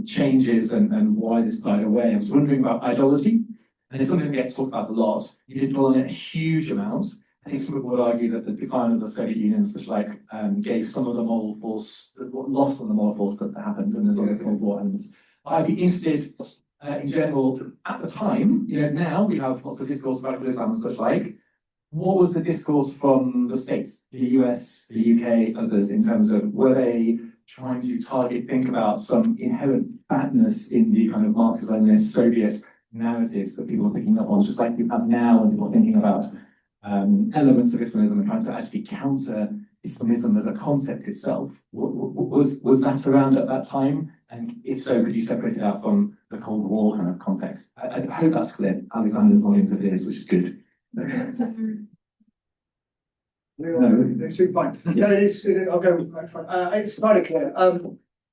changes and why this died away. I was wondering about ideology, and it's something that gets talked about a lot. You didn't dwell on it a huge amount. I think some people would argue that the decline of the Soviet Union gave some of the moral force, lost some of the moral force that happened, and there's other Cold War elements. I'd be interested in general, at the time, now we have lots of discourse about Islam and such like. What was the discourse from the States, the US, the UK, others, in terms of were they trying to think about some inherent badness in the kind of Marxist-Leninist Soviet narratives that people are picking up on, just like you have now when people are thinking about elements of Islamism and trying to actually counter Islamism as a concept itself? Was that around at that time? And if so, could you separate it out from the Cold War kind of context? I hope that's clear. Alexander's volumes of ears, which is good. They're too fine. No, it is. I'll go. It's kind of clear.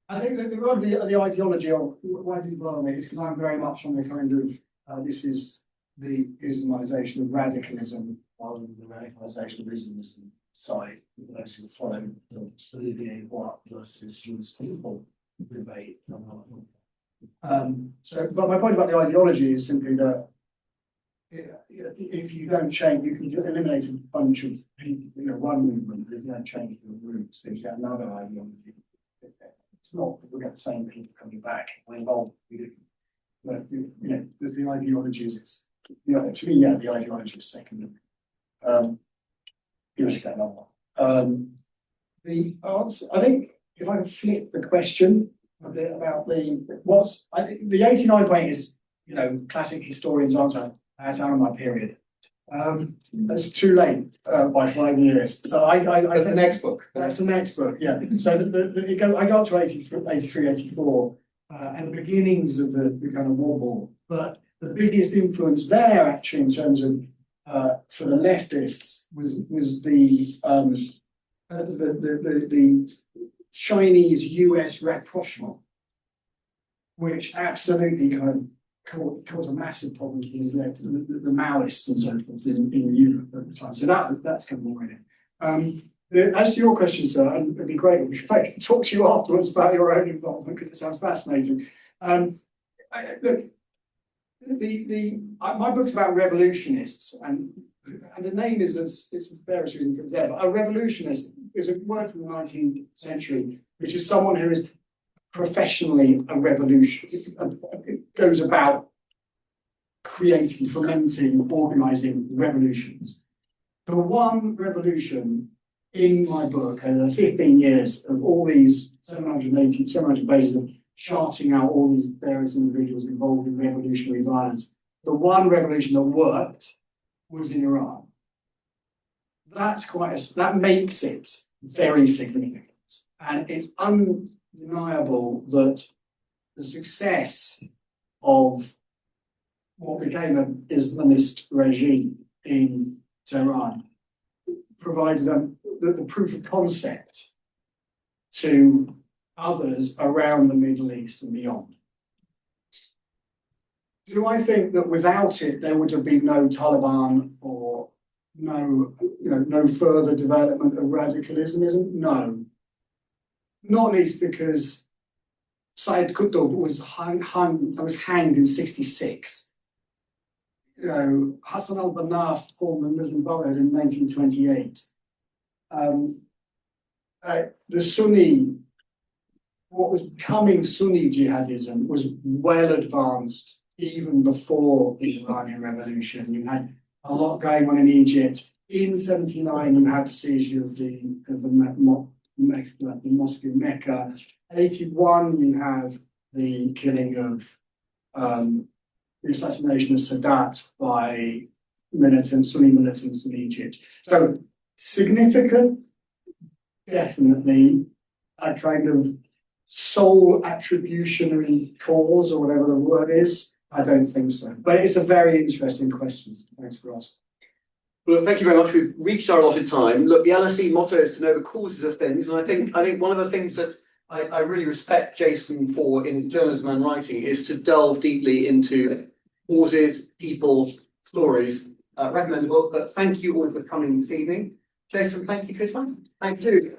I think that the ideology of why did you on it is because I'm very much on the kind of this is the Islamization of radicalism rather than the radicalization of Islamism side. For those who follow the Olivier Watt versus Jules people debate. But my point about the ideology is simply that if you don't change, you can just eliminate a bunch of people, one movement, if you don't change the roots, then you get another ideology. It's not that we'll get the same people coming back. We're involved with but the ideologies, to me, yeah, the ideology is secondary. Give us that number. The answer, I think, if I can flip the question a bit about I think the 89.8 is, classic historian's answer. That's out of my period. That's too late by 5 years. So That's the next book. That's the next book, yeah. So I got to 83, 84, and the beginnings of the kind of wobble. But the biggest influence there, actually, in terms of for the leftists, was the Chinese US rapprochement, which absolutely kind of caused a massive problem for these left, the Maoists and so forth in Europe at the time. So that's come more in it. As to your question, sir, and it'd be great if we could talk to you afterwards about your own involvement, because it sounds fascinating. Look, my book's about revolutionists, and the name is it's various reasons for there, but a revolutionist is a word from the 19th century, which is someone who is professionally a revolution. It goes about creating, fomenting, organizing revolutions. The one revolution in my book over the 15 years of all these 700 pages of charting out all these various individuals involved in revolutionary violence, the one revolution that worked was in Iran. That makes it very significant. And it's undeniable that the success of what became an Islamist regime in Tehran provided the proof of concept to others around the Middle East and beyond. Do I think that without it there would have been no Taliban or no further development of radicalism? No. Not least because Sayyid Qutb was hanged in 66. Hassan al-Banna formed the Muslim Brotherhood in 1928. The Sunni, what was becoming Sunni jihadism, was well advanced even before the Iranian Revolution. You had a lot going on in Egypt. In 79, you had the seizure of the mosque in Mecca. 81, you have the killing of the assassination of Sadat by Sunni militants in Egypt. So significant, definitely a kind of sole attributionary cause, or whatever the word is. I don't think so. But it's a very interesting question. So thanks for asking. Well, thank you very much. We've reached our allotted time. Look, the LSE motto is to know the causes of things, and I think one of the things that I really respect Jason for in journalism and writing is to delve deeply into causes, people, stories. Recommend the book. But thank you all for coming this evening. Jason, thank you for your time. Thank you.